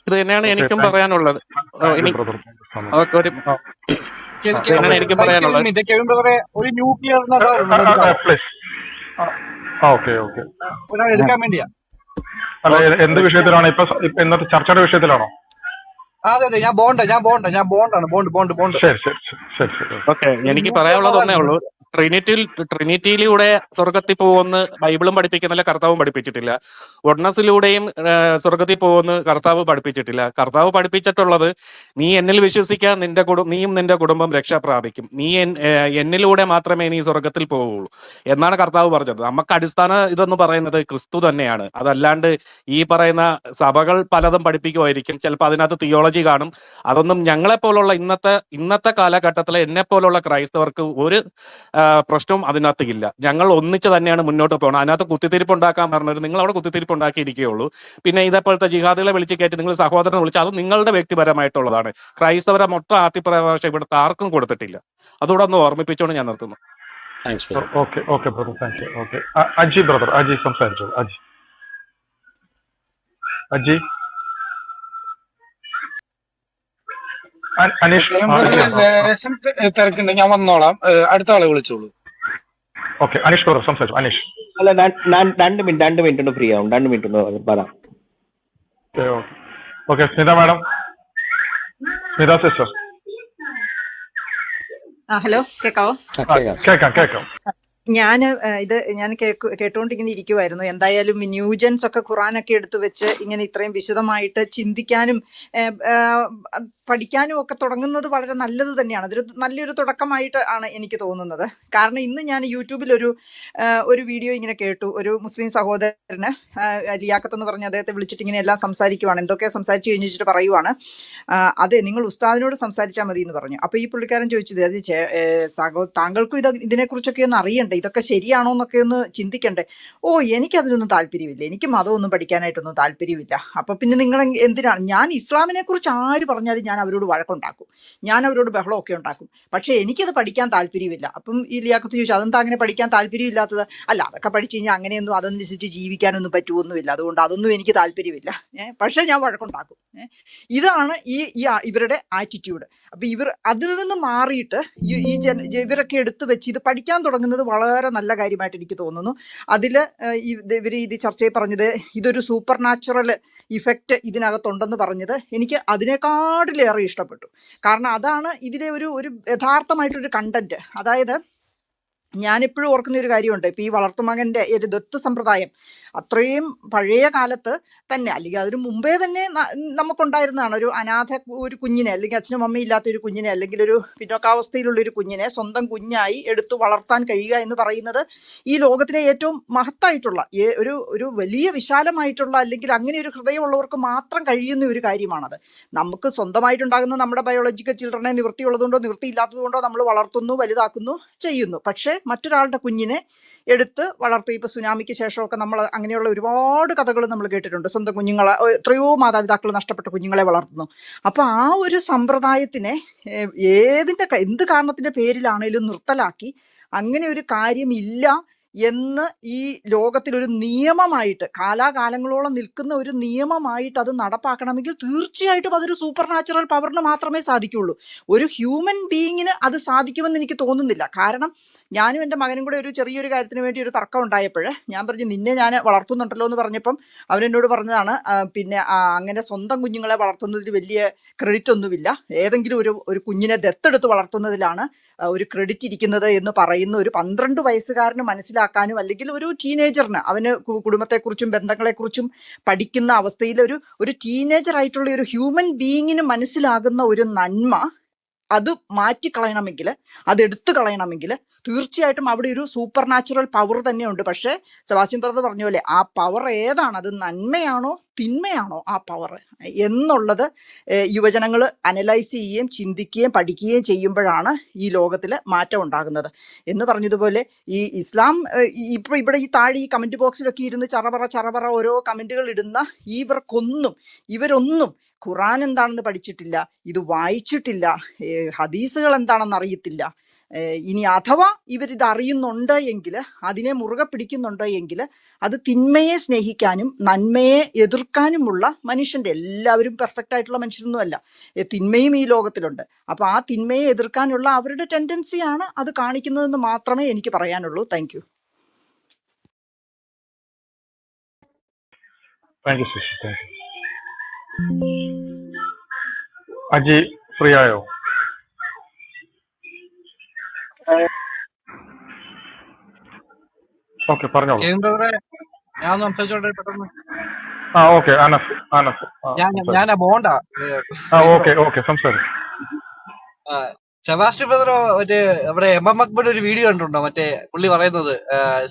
ഇത് തന്നെയാണ് എനിക്കും പറയാനുള്ളത്. എനിക്കും പറയാനുള്ളത് ഒരു ന്യൂക്ലിയർ എടുക്കാൻ വേണ്ടിയാ. അല്ല, എന്ത് വിഷയത്തിലാണ് ഇപ്പൊ ഇന്നത്തെ ചർച്ചയുടെ വിഷയത്തിലാണോ? അതെ അതെ, ഞാൻ ബോണ്ടാണ്. ബോണ്ട്. ശരി ശരി ശരി ശരി. ഓക്കെ, എനിക്ക് പറയാനുള്ളത് ഒന്നേ ഉള്ളൂ. ട്രിനിറ്റിയിലൂടെ സ്വർഗത്തിൽ പോകുമെന്ന് ബൈബിളും പഠിപ്പിക്കുന്നില്ല, കർത്താവും പഠിപ്പിച്ചിട്ടില്ല. ഒഡ്നസിലൂടെയും സ്വർഗത്തിൽ പോകുമെന്ന് കർത്താവ് പഠിപ്പിച്ചിട്ടില്ല. കർത്താവ് പഠിപ്പിച്ചിട്ടുള്ളത് നീ എന്നിൽ വിശ്വസിക്കാൻ നീയും നിന്റെ കുടുംബം രക്ഷ പ്രാപിക്കും, നീ എന്നിലൂടെ മാത്രമേ നീ സ്വർഗത്തിൽ പോവുള്ളൂ എന്നാണ് കർത്താവ് പറഞ്ഞത്. നമുക്ക് അടിസ്ഥാന ഇതെന്ന് പറയുന്നത് ക്രിസ്തു തന്നെയാണ്. അതല്ലാണ്ട് ഈ പറയുന്ന സഭകൾ പലതും പഠിപ്പിക്കുമായിരിക്കും, ചിലപ്പോൾ അതിനകത്ത് തിയോളജി കാണും. അതൊന്നും ഞങ്ങളെപ്പോലുള്ള ഇന്നത്തെ കാലഘട്ടത്തിലെ എന്നെ പോലുള്ള ക്രൈസ്തവർക്ക് ഒരു പ്രശ്നവും അതിനകത്ത് ഇല്ല. ഞങ്ങൾ ഒന്നിച്ച് തന്നെയാണ് മുന്നോട്ട് പോകണം. അതിനകത്ത് കുത്തിത്തിരിപ്പ് ഉണ്ടാക്കാൻ പറഞ്ഞത് നിങ്ങൾ അവിടെ കുത്തിത്തിരിപ്പ് ഉണ്ടാക്കിയിരിക്കുകയുള്ളൂ. പിന്നെ ഇതേപോലത്തെ ജിഹാദികളെ വിളിച്ച് കയറ്റി നിങ്ങൾ സഹോദരനെ വിളിച്ച് അത് നിങ്ങളുടെ വ്യക്തിപരമായിട്ടുള്ളതാണ്. ക്രൈസ്തവരെ മൊത്തം ആത്തിപ്രഭാഷ ഇവിടുത്തെ ആർക്കും കൊടുത്തിട്ടില്ല. അതുകൂടെ ഒന്ന് ഓർമ്മിപ്പിച്ചുകൊണ്ട് ഞാൻ നിർത്തുന്നു. Okay brother, thank you. Okay, Aji സംസാരിച്ചോളൂ. അജി അനീഷ് ലേശം തിരക്കുണ്ട്, ഞാൻ വന്നോളാം. അടുത്ത ആളെ വിളിച്ചോളൂ. ഓക്കെ, അനീഷ് ബ്രദർ സംസാരിച്ചു. അനീഷ്. അല്ല, ഞാൻ 2 മിനിറ്റ് ഒന്ന് ഫ്രീ ആവും. 2 മിനിറ്റ് ഒന്ന് പറയാം. Okay, Smitha madam, Smitha sister. Hello, കേക്കാവോ? കേൾക്കാം. ഞാൻ കേട്ടുകൊണ്ടിങ്ങനെ ഇരിക്കുമായിരുന്നു. എന്തായാലും ന്യൂജൻസ് ഒക്കെ ഖുറാനൊക്കെ എടുത്തു വെച്ച് ഇങ്ങനെ ഇത്രയും വിശദമായിട്ട് ചിന്തിക്കാനും പഠിക്കാനും ഒക്കെ തുടങ്ങുന്നത് വളരെ നല്ലത് തന്നെയാണ്. അതൊരു നല്ലൊരു തുടക്കമായിട്ട് ആണ് എനിക്ക് തോന്നുന്നത്. കാരണം ഇന്ന് ഞാൻ യൂട്യൂബിൽ ഒരു വീഡിയോ ഇങ്ങനെ കേട്ടു. ഒരു മുസ്ലിം സഹോദരന് ലിയാഖത്ത് എന്ന് പറഞ്ഞ അദ്ദേഹത്തെ വിളിച്ചിട്ട് ഇങ്ങനെ എല്ലാം സംസാരിക്കുവാണ്. എന്തൊക്കെ സംസാരിച്ച് കഴിഞ്ഞിട്ട് പറയുവാണ്, അതെ നിങ്ങൾ ഉസ്താദിനോട് സംസാരിച്ചാൽ മതി എന്ന് പറഞ്ഞു. അപ്പോൾ ഈ പുള്ളിക്കാരൻ ചോദിച്ചത്, അത് താങ്കൾക്കും ഇതിനെക്കുറിച്ചൊക്കെ ഒന്ന് അറിയണ്ടേ, ഇതൊക്കെ ശരിയാണോ എന്നൊക്കെ ഒന്ന് ചിന്തിക്കണ്ടേ? ഓ, എനിക്കതിനൊന്നും താല്പര്യമില്ല, എനിക്ക് മതമൊന്നും പഠിക്കാനായിട്ടൊന്നും താല്പര്യമില്ല. അപ്പോൾ പിന്നെ നിങ്ങൾ എന്തിനാണ്? ഞാൻ ഇസ്ലാമിനെ കുറിച്ച് ആര് പറഞ്ഞാലും ഞാൻ അവരോട് വഴക്കുണ്ടാക്കും, ഞാൻ അവരോട് ബഹളമൊക്കെ ഉണ്ടാക്കും. പക്ഷേ എനിക്കത് പഠിക്കാൻ താല്പര്യമില്ല. അപ്പം ഈ ലിയാഖത്ത് ചോദിച്ചു, അതെന്താ അങ്ങനെ പഠിക്കാൻ താല്പര്യമില്ലാത്തത്? അല്ല, അതൊക്കെ പഠിച്ചു കഴിഞ്ഞാൽ അങ്ങനെയൊന്നും അതനുസരിച്ച് ജീവിക്കാനൊന്നും പറ്റുമൊന്നുമില്ല, അതുകൊണ്ട് അതൊന്നും എനിക്ക് താല്പര്യമില്ല. പക്ഷേ ഞാൻ വഴക്കുണ്ടാക്കും. ഇതാണ് ഇവരുടെ ആറ്റിറ്റ്യൂഡ്. അപ്പം അതിൽ നിന്ന് മാറിയിട്ട് ഇവരൊക്കെ എടുത്തു വെച്ച് ഇത് പഠിക്കാൻ തുടങ്ങുന്നത് വളരെ നല്ല കാര്യമായിട്ട് എനിക്ക് തോന്നുന്നു. അതിൽ ഇവർ ഇത് ചർച്ചയിൽ പറഞ്ഞത് ഇതൊരു സൂപ്പർ നാച്ചുറൽ ഇഫക്റ്റ് ഇതിനകത്തുണ്ടെന്ന് പറഞ്ഞത് എനിക്ക് അതിനേക്കാട്ടിലേറെ ഇഷ്ടപ്പെട്ടു. കാരണം അതാണ് ഇതിലെ ഒരു യഥാർത്ഥമായിട്ടൊരു കണ്ടന്റ്. അതായത് ഞാനെപ്പോഴും ഓർക്കുന്ന ഒരു കാര്യമുണ്ട്. ഇപ്പോൾ ഈ വളർത്തുമകൻ്റെ ഒരു ദത്ത് സമ്പ്രദായം അത്രയും പഴയ കാലത്ത് തന്നെ, അല്ലെങ്കിൽ അതിന് മുമ്പേ തന്നെ നമുക്കുണ്ടായിരുന്നതാണ്. ഒരു കുഞ്ഞിനെ, അല്ലെങ്കിൽ അച്ഛനും അമ്മയും ഇല്ലാത്ത ഒരു കുഞ്ഞിനെ, അല്ലെങ്കിൽ ഒരു പിന്നോക്കാവസ്ഥയിലുള്ളൊരു കുഞ്ഞിനെ സ്വന്തം കുഞ്ഞായി എടുത്ത് വളർത്താൻ കഴിയുക എന്ന് പറയുന്നത് ഈ ലോകത്തിലെ ഏറ്റവും മഹത്തായിട്ടുള്ള ഒരു വലിയ വിശാലമായിട്ടുള്ള, അല്ലെങ്കിൽ അങ്ങനെ ഒരു ഹൃദയമുള്ളവർക്ക് മാത്രം കഴിയുന്ന ഒരു കാര്യമാണത്. നമുക്ക് സ്വന്തമായിട്ടുണ്ടാകുന്ന നമ്മുടെ ബയോളജിക്കൽ ചിൽഡ്രനെ നിവൃത്തിയുള്ളതുകൊണ്ടോ നിവൃത്തിയില്ലാത്തതുകൊണ്ടോ നമ്മൾ വളർത്തുന്നു, വലുതാക്കുന്നു, ചെയ്യുന്നു. പക്ഷേ മറ്റൊരാളുടെ കുഞ്ഞിനെ എടുത്ത് വളർത്തി, ഇപ്പോൾ സുനാമിക്ക് ശേഷമൊക്കെ നമ്മൾ അങ്ങനെയുള്ള ഒരുപാട് കഥകൾ നമ്മൾ കേട്ടിട്ടുണ്ട്. സ്വന്തം കുഞ്ഞുങ്ങളെ, എത്രയോ മാതാപിതാക്കൾ നഷ്ടപ്പെട്ട കുഞ്ഞുങ്ങളെ വളർത്തുന്നു. അപ്പോൾ ആ ഒരു സമ്പ്രദായത്തിനെ എന്ത് കാരണത്തിൻ്റെ പേരിലാണേലും നിർത്തലാക്കി അങ്ങനെ ഒരു കാര്യമില്ല എന്ന് ഈ ലോകത്തിലൊരു നിയമമായിട്ട് കാലാകാലങ്ങളോളം നിൽക്കുന്ന ഒരു നിയമമായിട്ട് അത് നടപ്പാക്കണമെങ്കിൽ തീർച്ചയായിട്ടും അതൊരു സൂപ്പർ നാച്ചുറൽ പവറിന് മാത്രമേ സാധിക്കുള്ളൂ. ഒരു ഹ്യൂമൻ ബീയിങ്ങിന് അത് സാധിക്കുമെന്ന് എനിക്ക് തോന്നുന്നില്ല. കാരണം ഞാനും എൻ്റെ മകനും കൂടെ ഒരു ചെറിയൊരു കാര്യത്തിന് വേണ്ടി ഒരു തർക്കം ഉണ്ടായപ്പോൾ ഞാൻ പറഞ്ഞു, നിന്നെ ഞാൻ വളർത്തുന്നുണ്ടല്ലോ എന്ന് പറഞ്ഞപ്പം അവനെന്നോട് പറഞ്ഞതാണ്, പിന്നെ അങ്ങനെ സ്വന്തം കുഞ്ഞുങ്ങളെ വളർത്തുന്നതിൽ വലിയ ക്രെഡിറ്റ് ഒന്നുമില്ല, ഏതെങ്കിലും ഒരു കുഞ്ഞിനെ ദത്തെടുത്ത് വളർത്തുന്നതിലാണ് ഒരു ക്രെഡിറ്റ് ഇരിക്കുന്നത് എന്ന് പറയുന്ന ഒരു 12 വയസ്സുകാരന് മനസ്സിലാക്കാനും, അല്ലെങ്കിൽ ഒരു ടീനേജറിന് അവന് കുടുംബത്തെക്കുറിച്ചും ബന്ധങ്ങളെക്കുറിച്ചും പഠിക്കുന്ന അവസ്ഥയിൽ ഒരു ടീനേജർ ആയിട്ടുള്ള ഒരു ഹ്യൂമൻ ബീയിങ്ങിന് മനസ്സിലാകുന്ന ഒരു നന്മ അത് മാറ്റിക്കളയണമെങ്കിൽ, അത് എടുത്തു കളയണമെങ്കിൽ തീർച്ചയായിട്ടും അവിടെ ഒരു സൂപ്പർ നാച്ചുറൽ പവർ തന്നെയുണ്ട്. പക്ഷേ സെബാസ്റ്റ്യൻ ബ്രദർ പറഞ്ഞ പോലെ ആ പവർ ഏതാണ്, അത് നന്മയാണോ തിന്മയാണോ ആ പവർ എന്നുള്ളത് യുവജനങ്ങൾ അനലൈസ് ചെയ്യുകയും ചിന്തിക്കുകയും പഠിക്കുകയും ചെയ്യുമ്പോഴാണ് ഈ ലോകത്തിൽ മാറ്റം ഉണ്ടാകുന്നത്. എന്ന് പറഞ്ഞതുപോലെ ഈ ഇസ്ലാം ഇപ്പോൾ ഇവിടെ ഈ താഴെ ഈ കമൻറ്റ് ബോക്സിലൊക്കെ ഇരുന്ന് ചറപറ ഓരോ കമൻറ്റുകൾ ഇടുന്ന ഇവരൊന്നും ഖുറാൻ എന്താണെന്ന് പഠിച്ചിട്ടില്ല, ഇത് വായിച്ചിട്ടില്ല, ഹദീസുകൾ എന്താണെന്ന് അറിയത്തില്ല. ഇനി അഥവാ ഇവരിത് അറിയുന്നുണ്ട് എങ്കിൽ, അതിനെ മുറുകെ പിടിക്കുന്നുണ്ട് എങ്കിൽ, അത് തിന്മയെ സ്നേഹിക്കാനും നന്മയെ എതിർക്കാനുമുള്ള മനുഷ്യൻ്റെ, എല്ലാവരും പെർഫെക്റ്റ് ആയിട്ടുള്ള മനുഷ്യരൊന്നുമല്ല, തിന്മയും ഈ ലോകത്തിലുണ്ട്. അപ്പോൾ ആ തിന്മയെ എതിർക്കാനുള്ള അവരുടെ ടെൻഡൻസിയാണ് അത് കാണിക്കുന്നതെന്ന് മാത്രമേ എനിക്ക് പറയാനുള്ളൂ. Thank you. Sister. Aji free ആയോ? ഓക്കെ, പറഞ്ഞോളൂ. ഞാൻ സംസാരിച്ചോട്ടെ പെട്ടെന്ന്? ഓക്കെ, അനസ്. ഞാനാ ബോണ്ടാ. ഓക്കെ, സംസാരിക്കും. സെബാസ്റ്റ്യൻ ബ്രദർ ഇവിടെ എം അക്ബർ ഒരു വീഡിയോ കണ്ടിട്ടുണ്ടോ? മറ്റേ പുള്ളി പറയുന്നത്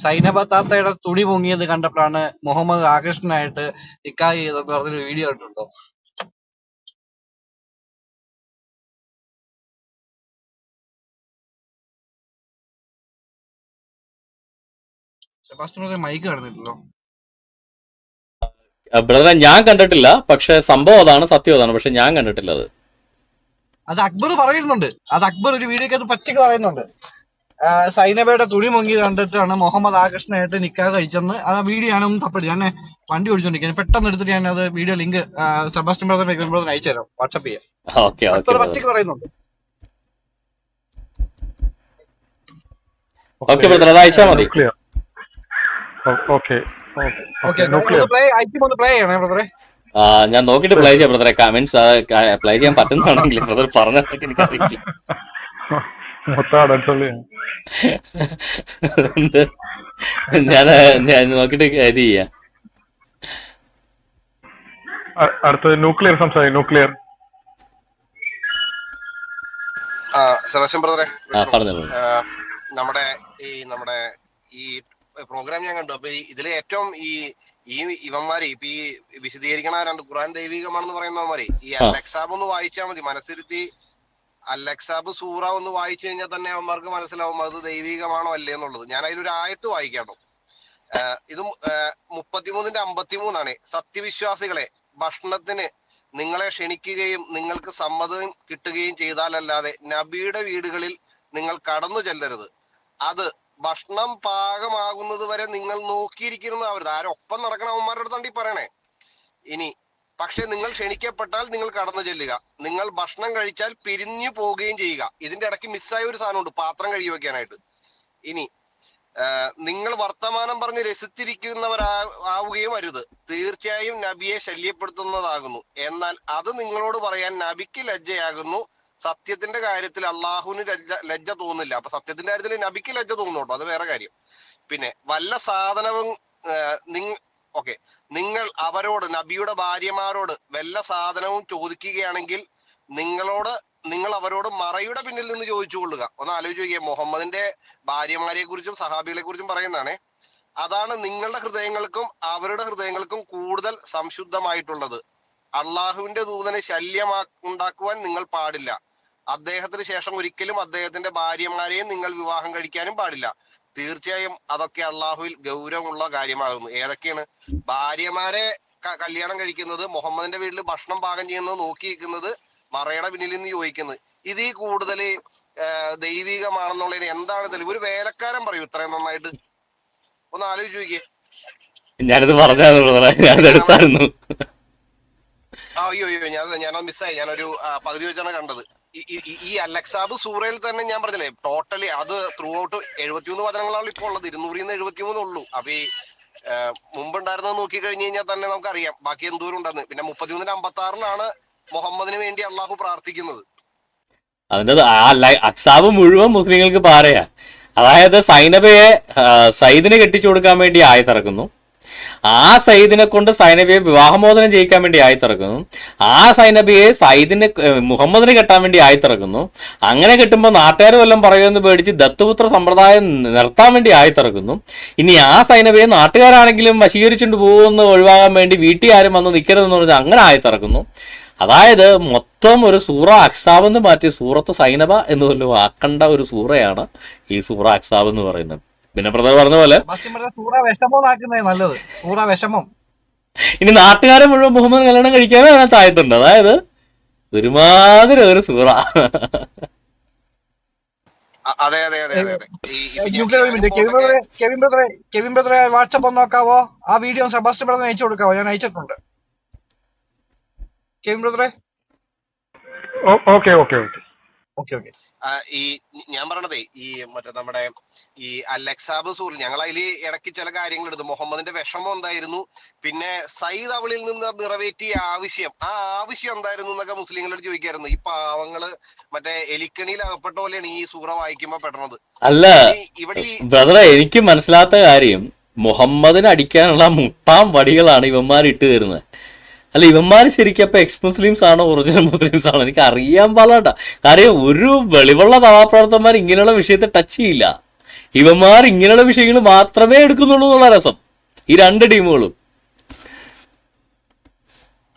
സൈനബ താത്തയുടെ തുണി പൊങ്ങിയത് കണ്ടപ്പോഴാണ് മുഹമ്മദ് ആകൃഷ്ണനായിട്ട് നിക്കാഹ് ചെയ്തെന്ന് പറഞ്ഞൊരു വീഡിയോ കണ്ടിട്ടുണ്ടോ? സെബാസ്റ്റ്യൻ ബ്രദർ മൈക്ക് കാണുന്നില്ലല്ലോ. ബ്രദറെ, ഞാൻ കണ്ടിട്ടില്ല. പക്ഷെ സംഭവം അതാണ്, സത്യം അതാണ്. പക്ഷെ ഞാൻ കണ്ടിട്ടില്ല അത് അക്ബർ പറയുന്നുണ്ട്. അക്ബർ ഒരു വീഡിയോക്കകത്ത് പച്ചക്ക് പറയുന്നുണ്ട്. സൈനബയുടെ തുണി മുങ്ങി കണ്ടിട്ടാണ് മുഹമ്മദ് ആകൃഷ്ണനായിട്ട് നിക്കാഹ് കഴിച്ചെന്ന്. ആ വീഡിയോ ഞാനൊന്നും തപ്പില്ല, ഞാൻ വണ്ടി ഓടിച്ചോണ്ടിരിക്കുന്നത്. പെട്ടെന്ന് എടുത്തിട്ട് ഞാൻ അത് വീഡിയോ ലിങ്ക് സെബാസ്റ്റ്യൻ ബ്രദറിന് അയച്ചു തരാം, വാട്സപ്പ് ചെയ്യാം. ഓക്കെ ഓക്കെ അത്ര പച്ചക്ക് പറയുന്നുണ്ട്. ഓക്കെ ബ്രദർ, അത് അയച്ചാൽ മതി. ക്ലിയർ. Okay okay, nuclear. ഒന്ന് പ്ലേ ചെയ്യണേ ബ്രദറെ. ഞാൻ നോക്കിയിട്ട് പ്ലേ ചെയ്യാം ബ്രദറെ. കമന്റ്സ് പ്ലേ ചെയ്യാൻ പറ്റുന്നതാണെങ്കിൽ ബ്രദർ പറഞ്ഞതൊക്കെ എനിക്കറിയില്ല. മൊത്തം അടച്ചൊള്ളിയാണ്. ഞാൻ നോക്കിയിട്ട് ഇത് ചെയ്യാം. അടുത്തത് ന്യൂക്ലിയർ സംസാരിക്കും. ന്യൂക്ലിയർ. സെബാസ്റ്റ്യൻ ബ്രദറെ, പറഞ്ഞോളൂ. നമ്മുടെ ഈ പ്രോഗ്രാം ഞാൻ കണ്ടു. അപ്പൊ ഇതിലെ ഏറ്റവും ഇവന്മാരെ ഇപ്പൊ ഈ വിശദീകരിക്കണ രണ്ട് ഖുർആൻ ദൈവികമാണെന്ന് പറയുന്നവന്മാരെ ഈ അലക്സാബ് ഒന്ന് വായിച്ചാൽ മതി, മനസ്സിരുത്തി അലക്സാബ് സൂറ ഒന്ന് വായിച്ചു കഴിഞ്ഞാൽ തന്നെ അവന്മാർക്ക് മനസ്സിലാവും അത് ദൈവികമാണോ അല്ലേ എന്നുള്ളത്. ഞാൻ അതിലൊരു ആയത്ത് വായിക്കാട്ടോ. ഇത് 33:53 സത്യവിശ്വാസികളെ, ഭക്ഷണത്തിന് നിങ്ങളെ ക്ഷണിക്കുകയും നിങ്ങൾക്ക് സമ്മതം കിട്ടുകയും ചെയ്താലല്ലാതെ നബിയുടെ വീടുകളിൽ നിങ്ങൾ കടന്നു ചെല്ലരുത്. അത് ഭക്ഷണം പാകമാകുന്നത് വരെ നിങ്ങൾ നോക്കിയിരിക്കുന്നത് അവരുടെ ആരൊപ്പം നടക്കണ അവന്മാരുടെ അടുത്താണ്ടി പറയണേ. ഇനി പക്ഷെ നിങ്ങൾ ക്ഷണിക്കപ്പെട്ടാൽ നിങ്ങൾ കടന്നു ചെല്ലുക, നിങ്ങൾ ഭക്ഷണം കഴിച്ചാൽ പിരിഞ്ഞു പോവുകയും ചെയ്യുക. ഇതിന്റെ ഇടയ്ക്ക് മിസ്സായ ഒരു സാധനമുണ്ട്, പാത്രം കഴുകി വെക്കാനായിട്ട്. ഇനി നിങ്ങൾ വർത്തമാനം പറഞ്ഞ് രസിച്ചിരിക്കുന്നവരാവുകയും അരുത്, തീർച്ചയായും നബിയെ ശല്യപ്പെടുത്തുന്നതാകുന്നു. എന്നാൽ അത് നിങ്ങളോട് പറയാൻ നബിക്ക് ലജ്ജയാകുന്നു. സത്യത്തിന്റെ കാര്യത്തിൽ അള്ളാഹുവിന് ലജ്ജ തോന്നില്ല. അപ്പൊ സത്യത്തിന്റെ കാര്യത്തിൽ നബിക്ക് ലജ്ജ തോന്നുന്നുണ്ടോ, അത് വേറെ കാര്യം. പിന്നെ വല്ല സാധനവും നിങ്ങൾ അവരോട്, നബിയുടെ ഭാര്യമാരോട് വല്ല സാധനവും ചോദിക്കുകയാണെങ്കിൽ നിങ്ങൾ അവരോട് മറയുടെ പിന്നിൽ നിന്ന് ചോദിച്ചു കൊള്ളുക. ഒന്ന് ആലോചിച്ച് നോക്കിയേ, മുഹമ്മദിന്റെ ഭാര്യമാരെ കുറിച്ചും സഹാബികളെ കുറിച്ചും പറയുന്നതാണേ. അതാണ് നിങ്ങളുടെ ഹൃദയങ്ങൾക്കും അവരുടെ ഹൃദയങ്ങൾക്കും കൂടുതൽ സംശുദ്ധമായിട്ടുള്ളത്. അള്ളാഹുവിന്റെ ദൂതനെ ഉണ്ടാക്കുവാൻ നിങ്ങൾ പാടില്ല. അദ്ദേഹത്തിന് ശേഷം ഒരിക്കലും അദ്ദേഹത്തിന്റെ ഭാര്യമാരെയും നിങ്ങൾ വിവാഹം കഴിക്കാനും പാടില്ല. തീർച്ചയായും അതൊക്കെ അള്ളാഹുവിൽ ഗൗരവമുള്ള കാര്യമാകുന്നു. ഏതൊക്കെയാണ്? ഭാര്യമാരെ കല്യാണം കഴിക്കുന്നത്, മുഹമ്മദിന്റെ വീട്ടിൽ ഭക്ഷണം പാകം ചെയ്യുന്നത്, നോക്കി നിൽക്കുന്നത്, മറയുടെ പിന്നിൽ നിന്ന് ചോദിക്കുന്നത്. ഇതിൽ കൂടുതൽ ദൈവികമാണെന്നുള്ളതിന് എന്താണ് തെളിവ്? ഒരു വേലക്കാരൻ പറയൂ ഇത്രയും നന്നായിട്ട്? ഒന്ന് ആലോചിച്ച് നോക്കിയേ. ഞാനിത് പറഞ്ഞായിരുന്നു. അയ്യോ ഞാനത് മിസ്സായി. ഞാനൊരു പകുതി വെച്ചാണ് കണ്ടത്. ഈ അലക്സാബ് സൂറയിൽ തന്നെ ഞാൻ പറഞ്ഞില്ലേ, ടോട്ടലി അത് ത്രൂ ഔട്ട് 71 വചനങ്ങളാണ് ഇപ്പോൾ ഉള്ളത്. 273 ഉള്ളൂ. അപ്പൊ ഈ മുമ്പുണ്ടായിരുന്നത് നോക്കി കഴിഞ്ഞു കഴിഞ്ഞാൽ തന്നെ നമുക്കറിയാം ബാക്കി എന്തോരം ഉണ്ടെന്ന്. പിന്നെ 33:56 മുഹമ്മദിന് വേണ്ടി അള്ളാഹു പ്രാർത്ഥിക്കുന്നത്. അതിന്റെ അക്സാബ് മുഴുവൻ മുസ്ലിങ്ങൾക്ക് പാരയാ. അതായത് സൈനബയെ സയ്യിദിനെ കെട്ടിച്ചു കൊടുക്കാൻ വേണ്ടി ആയത്തിറക്കുന്നു. ആ സയ്യിദിനെ കൊണ്ട് സൈനബയെ വിവാഹമോചനം ചെയ്യിക്കാൻ വേണ്ടി ആയത്തിറക്കുന്നു. ആ സൈനബയെ സയ്യിദിനെ മുഹമ്മദിനെ കെട്ടാൻ വേണ്ടി ആയത്തിറക്കുന്നു. അങ്ങനെ കെട്ടുമ്പോൾ നാട്ടുകാർ വല്ലതും പറയുമെന്ന് പേടിച്ച് ദത്തുപുത്ര സമ്പ്രദായം നിർത്താൻ വേണ്ടി ആയത്തിറക്കുന്നു. ഇനി ആ സൈനബയെ നാട്ടുകാരാണെങ്കിലും വശീകരിച്ചുകൊണ്ട് പോകുമെന്ന് ഒഴിവാകാൻ വേണ്ടി വീട്ടിൽ ആരും വന്ന് നിൽക്കരുതെന്ന് പറഞ്ഞാൽ അങ്ങനെ ആയത്തിറക്കുന്നു. അതായത് മൊത്തം ഒരു സൂറ അക്സാബ് എന്ന് മാറ്റി സൂറത്ത് സൈനബ എന്ന് പോലും ആക്കേണ്ട ഒരു സൂറയാണ് ഈ സൂറ അക്സാബ് എന്ന് പറയുന്നത്. പിന്നെ ബ്രദർ പറഞ്ഞ പോലെ ഇനി നാട്ടുകാരെ മുഴുവൻ മുഹമ്മദ് കല്യാണം കഴിക്കാനും അതിനകത്ത് ആയത്തുണ്ട്. അതായത് ഒരുമാതിരി ഒരു സൂറ. അതെ അതെ അതെ അതെ അതെ. കെവിൻ ബ്രദറെ വാട്സപ്പ് ഒന്ന് നോക്കാവോ? ആ വീഡിയോ സെബാസ്റ്റ്യൻ ബ്രദറിന് അയച്ചു കൊടുക്കാവോ? ഞാൻ അയച്ചിട്ടുണ്ട്. കെവിൻ ബ്രദറെ. Okay okay okay okay okay. ഈ ഞാൻ പറഞ്ഞതേ ഈ മറ്റേ നമ്മുടെ ഈ അലക്സാബ് സൂറിൽ ഞങ്ങൾ അതിൽ ഇടയ്ക്ക് ചില കാര്യങ്ങൾ എടുത്തു. മുഹമ്മദിന്റെ വിഷമം എന്തായിരുന്നു, പിന്നെ സയ്യിദ് അവളിൽ നിന്ന് നിറവേറ്റിയ ആവശ്യം, ആ ആവശ്യം എന്തായിരുന്നു എന്നൊക്കെ മുസ്ലിങ്ങളോട് ചോദിക്കായിരുന്നു. ഈ പാവങ്ങള് മറ്റേ എലിക്കണിയിൽ അകപ്പെട്ട പോലെയാണ് ഈ സൂറ വായിക്കുമ്പോ പെടുന്നത്. അല്ല ബ്രദറെ, എനിക്ക് മനസ്സിലാത്ത കാര്യം മുഹമ്മദിനെ അടിക്കാനുള്ള മുട്ടാം വടികളാണ് ഇവന്മാർ ഇട്ട് തരുന്നത്. അല്ല ഇവന്മാർ ശരിക്കും അപ്പൊ എക്സ് മുസ്ലിംസ് ആണോ ഒറിജിനൽ മുസ്ലിംസ് ആണോ എനിക്ക് അറിയാൻ പാടില്ല. കാര്യം ഒരു വെളിവുള്ള സഭാപ്രവർത്തകന്മാർ ഇങ്ങനെയുള്ള വിഷയത്തെ ടച്ച് ചെയ്യില്ല. ഇവന്മാർ ഇങ്ങനെയുള്ള വിഷയങ്ങൾ മാത്രമേ എടുക്കുന്നുള്ളൂ എന്നുള്ള രസം ഈ രണ്ട് ടീമുകളും.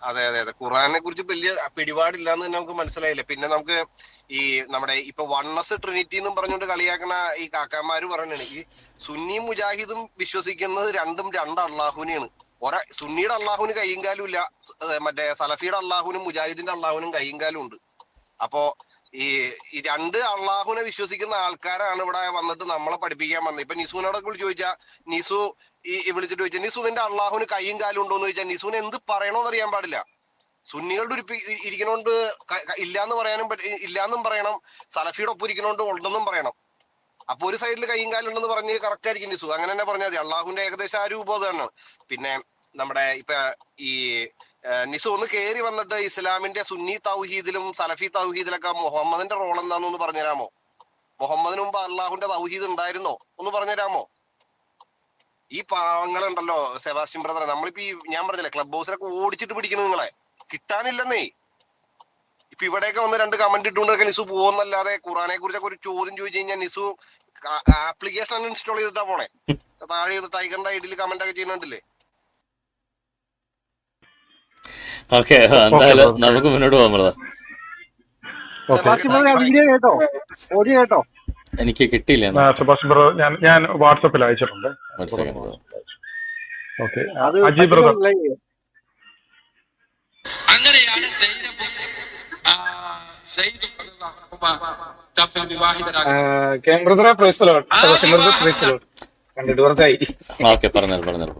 അതെ അതെ അതെ. ഖുറാനെ കുറിച്ച് വലിയ പിടിപാടില്ല എന്ന് നമുക്ക് മനസ്സിലായില്ലേ. പിന്നെ നമുക്ക് ഈ നമ്മുടെ ഇപ്പൊ വണ്ണസ് ട്രിനിറ്റി എന്നും പറഞ്ഞുകൊണ്ട് കളിയാക്കണ ഈ കാക്കാമാര് പറയണേ, ഈ സുന്നി മുജാഹിദും വിശ്വസിക്കുന്നത് രണ്ട് അള്ളാഹുവിനെയാണ്. സുന്നിയുടെ അള്ളാഹുവിന് കയ്യും കാലും ഇല്ല, മറ്റേ സലഫിയുടെ അള്ളാഹുവിനും മുജാഹിദിന്റെ അള്ളാഹുവിനും കയ്യും കാലും ഉണ്ട്. അപ്പോ ഈ ഈ രണ്ട് അള്ളാഹുവിനെ വിശ്വസിക്കുന്ന ആൾക്കാരാണ് ഇവിടെ വന്നിട്ട് നമ്മളെ പഠിപ്പിക്കാൻ വന്നത്. ഇപ്പൊ നിസുവിനോടൊക്കെ വിളിച്ച് ചോദിച്ചാൽ നിസു വിളിച്ചിട്ട് ചോദിച്ചാൽ നിസു നിന്റെ അള്ളാഹുവിന് കൈയും കാലും ഉണ്ടോ എന്ന് ചോദിച്ചാൽ നിസുവിന് എന്ത് പറയണോന്ന് അറിയാൻ പാടില്ല. സുന്നികളുടെ ഒരു ഇരിക്കണോണ്ട് ഇല്ലാന്ന് പറയാനും ഇല്ലാന്നും പറയണം, സലഫിയുടെ ഒപ്പം ഇരിക്കണോണ്ട് ഉണ്ടെന്നും പറയണം. അപ്പൊ ഒരു സൈഡിൽ കൈയും കാലും ഉണ്ടെന്ന് പറഞ്ഞ് കറക്റ്റ് ആയിരിക്കും നിസു. അങ്ങനെ തന്നെ പറഞ്ഞാൽ മതി. അള്ളാഹുവിന്റെ ഏകദേശം ആ രൂപം അതാണ്. പിന്നെ നമ്മുടെ ഇപ്പൊ ഈ നിസു ഒന്ന് കയറി വന്നിട്ട് ഇസ്ലാമിന്റെ സുന്നി തൗഹീദിലും സലഫി തൗഹീദിലൊക്കെ മുഹമ്മദിന്റെ റോൾ എന്താണെന്ന് പറഞ്ഞുതരാമോ? മുഹമ്മദിന് മുമ്പ് അള്ളാഹുന്റെ തൗഹീദ് ഉണ്ടായിരുന്നോ ഒന്ന് പറഞ്ഞുതരാമോ? ഈ പാവങ്ങളുണ്ടല്ലോ സെബാസ്റ്റ്യൻ ബ്രദർ, നമ്മളിപ്പോ ഞാൻ പറഞ്ഞില്ലേ ക്ലബ് ഹൗസിലൊക്കെ ഓടിച്ചിട്ട് പിടിക്കുന്നത് നിങ്ങളെ കിട്ടാനില്ലെന്നേ. ഇപ്പൊ ഇവിടെയൊക്കെ വന്ന് 2 കമന്റ് ഇട്ടുകൊണ്ടൊക്കെ നിസു പോകുന്നല്ലാതെ ഖുറാനെ കുറിച്ചൊക്കെ ഒരു ചോദ്യം ചോദിച്ചു കഴിഞ്ഞാൽ നിസു ആപ്ലിക്കേഷൻ ഇൻസ്റ്റാൾ ചെയ്തിട്ടാ പോണേ. താഴെ ടൈഗറിന്റെ ഐഡിയിൽ കമന്റ് ഒക്കെ ചെയ്യുന്നുണ്ടല്ലേ. ഓക്കെ, എന്തായാലും നമുക്ക് മുന്നോട്ട് പോകാൻ ബ്രദർ. വീഡിയോ കേട്ടോ? ഓഡിയോ കേട്ടോ? എനിക്ക് കിട്ടിയില്ല. സെബാസ്റ്റ്യൻ ബ്രദർ ഞാൻ വാട്സപ്പിൽ അയച്ചിട്ടുണ്ട്. ഒരു second brother. Okay, Aji brother. അങ്ങനെയാണ് ബ്രദറെ praise the Lord. Sebastian brother praise the Lord. കണ്ടിട്ട് കുറച്ചായി. ഓക്കെ, പറഞ്ഞാൽ ബ്രദർ.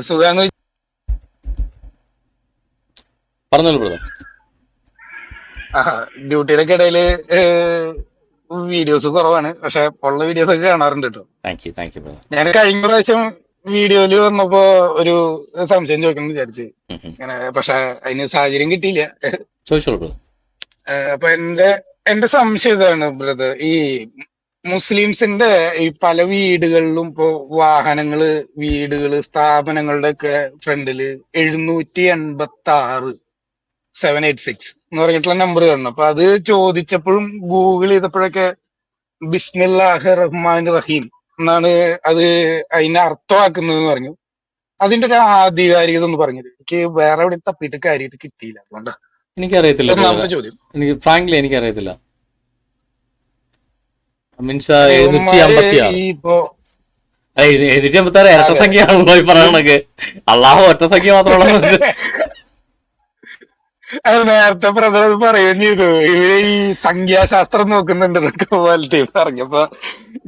സുഖാന്ന് പറഞ്ഞോളൂ ബ്രദർ. ഡ്യൂട്ടിയുടെ ഇടയില് വീഡിയോസ് കുറവാണ്, പക്ഷെ ഉള്ള വീഡിയോസ് ഒക്കെ കാണാറുണ്ട് കേട്ടോ. Thank you brother. ഞാൻ കഴിഞ്ഞ പ്രാവശ്യം വീഡിയോയില് വന്നപ്പോ ഒരു സംശയം ചോദിക്കണം വിചാരിച്ച് ഇങ്ങനെ, പക്ഷെ അതിന് സാഹചര്യം കിട്ടിയില്ല. ചോദിച്ചോളൂ ബ്രദർ. അപ്പൊ എന്റെ സംശയം ഇതാണ് ബ്രദർ, ഈ മുസ്ലിംസിന്റെ ഈ പല വീടുകളിലും ഇപ്പോ വാഹനങ്ങള്, വീടുകള്, സ്ഥാപനങ്ങളുടെ ഒക്കെ ഫ്രണ്ടില് 786 786 എന്ന് പറഞ്ഞിട്ടുള്ള നമ്പർ കാണണം. അപ്പൊ അത് ചോദിച്ചപ്പോഴും ഗൂഗിൾ ചെയ്തപ്പോഴൊക്കെ ബിസ്മില്ലാഹി റഹ്മാൻ റഹീം എന്നാണ് അത് അതിനെ അർത്ഥമാക്കുന്നതെന്ന് പറഞ്ഞു. അതിന്റെ ഒരു ആധികാരികത ഒന്ന് പറഞ്ഞത്. എനിക്ക് വേറെ എവിടെ തപ്പിയിട്ട് കാര്യമായിട്ട് കിട്ടിയില്ല, അതുകൊണ്ടാണ്. എനിക്കറിയത്തില്ല ഒന്നാമത്തെ ചോദ്യം. ഫ്രാങ്ക്ലി എനിക്കറിയത്തില്ല. മീൻസ് 756 ഇപ്പോ 756 ഇരട്ട സംഖ്യയാണല്ലോ ഈ പറയണക്ക്. അള്ളാഹു ഒറ്റ സംഖ്യ മാത്രമുള്ള അത് നേരത്തെ ബ്രദർ പറയുകയും ചെയ്തു, ഇവര് ഈ സംഖ്യാശാസ്ത്രം നോക്കുന്നുണ്ടെന്നൊക്കെ പോലത്തെ പറഞ്ഞപ്പോ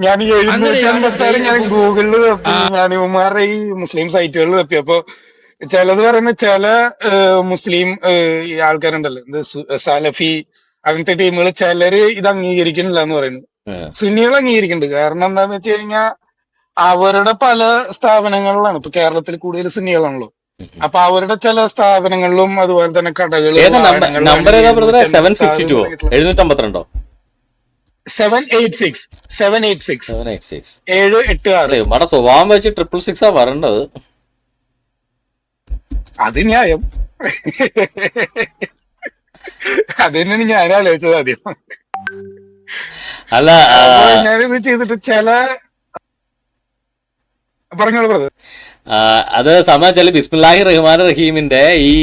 ഞാൻ 756 ഞാൻ ഗൂഗിളിൽ തപ്പി, ഞാൻ ഇവന്മാരുടെ ഈ മുസ്ലിം സൈറ്റുകളിൽ തപ്പിയപ്പോ ചിലത് പറയുന്ന ചില മുസ്ലിം ഈ ആൾക്കാരുണ്ടല്ലോ, സലഫി അങ്ങനത്തെ ടീമുകൾ ചിലര് ഇത് അംഗീകരിക്കുന്നില്ല എന്ന് പറയുന്നു. സുന്നികൾ അംഗീകരിക്കുന്നുണ്ട്. കാരണം എന്താന്ന് വെച്ച് കഴിഞ്ഞാൽ അവരുടെ പല സ്ഥാപനങ്ങളിലാണ്, ഇപ്പൊ കേരളത്തിൽ കൂടുതൽ സുന്നികളാണല്ലോ, അപ്പൊ അവരുടെ ചില സ്ഥാപനങ്ങളിലും അതുപോലെ തന്നെ കടകളും 786 നമ്മുടെ സ്വഭാവം വെച്ച് 666 വരേണ്ടത്. അത് ന്യായം. അത് തന്നെയാണ് ഞാൻ ആലോചിച്ചത് ആദ്യം. അല്ല, ഞാനിത് ചെയ്തിട്ട് ചില പറഞ്ഞോളൂ ബ്രദർ. അത് സംബന്ധിച്ചാൽ ബിസ്മില്ലാഹി റഹ്മാൻ റഹീമിന്റെ ഈ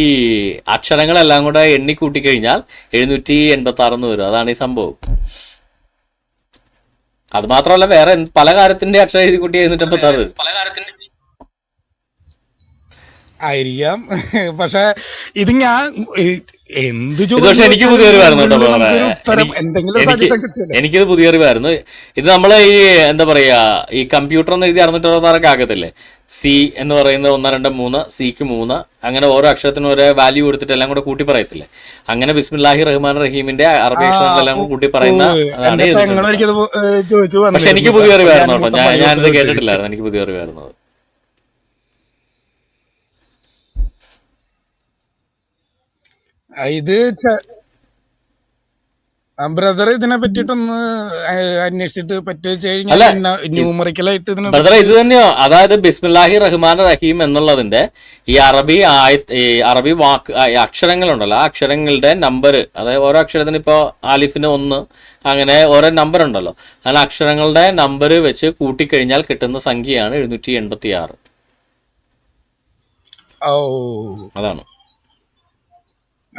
അക്ഷരങ്ങളെല്ലാം കൂടെ എണ്ണിക്കൂട്ടി കഴിഞ്ഞാൽ 786 വരും. അതാണ് ഈ സംഭവം. അത് മാത്രമല്ല വേറെ പല കാര്യത്തിന്റെ അക്ഷരം എഴുതി കൂട്ടി 786 ആയിരിക്കാം. പക്ഷെ ഇത് ഞാൻ എന്ത് പക്ഷെ എനിക്ക് പുതിയ അറിവായിരുന്നു കേട്ടോ. എന്തെങ്കിലും എനിക്കിത് പുതിയ അറിവായിരുന്നു. ഇത് നമ്മള് ഈ എന്താ പറയാ, ഈ കമ്പ്യൂട്ടർ എന്ന് എഴുതി 666 ആകത്തില്ലേ. സി എന്ന് പറയുന്നത് 1 2 3, സിക്ക് 3, അങ്ങനെ ഓരോ അക്ഷരത്തിനും ഓരോ വാല്യൂ കൊടുത്തിട്ട് എല്ലാം കൂടെ കൂട്ടി പറയത്തില്ലേ. അങ്ങനെ ബിസ്മില്ലാഹി റഹ്മാൻ റഹീമിന്റെ അറബി അക്ഷരങ്ങളെല്ലാം കൂട്ടി പറയുന്ന അതാണ്. പക്ഷെ എനിക്ക് പുതിയ അറിവായിരുന്നു കേട്ടോ. ഞാനിത് കേട്ടിട്ടില്ലായിരുന്നു. എനിക്ക് പുതിയ അറിവായിരുന്നു. ഇത് ബ്രദർ ഇതിനെ പറ്റിട്ടൊന്ന് അന്വേഷിച്ചിട്ട് പറ്റുക ന്യൂമറിക്കലായിട്ട് ബ്രദറെ ഇത് തന്നെയോ. അതായത് ബിസ്മില്ലാഹി റഹ്മാൻ റഹീം എന്നുള്ളതിന്റെ ഈ അറബി വാക്ക് അക്ഷരങ്ങളുണ്ടല്ലോ, ആ അക്ഷരങ്ങളുടെ നമ്പർ, അതായത് ഓരോ അക്ഷരത്തിന് ഇപ്പൊ ആലിഫിന് 1 അങ്ങനെ ഓരോ നമ്പർ ഉണ്ടല്ലോ, അങ്ങനെ അക്ഷരങ്ങളുടെ നമ്പർ വെച്ച് കൂട്ടിക്കഴിഞ്ഞാൽ കിട്ടുന്ന സംഖ്യയാണ് 786. അതാണ്.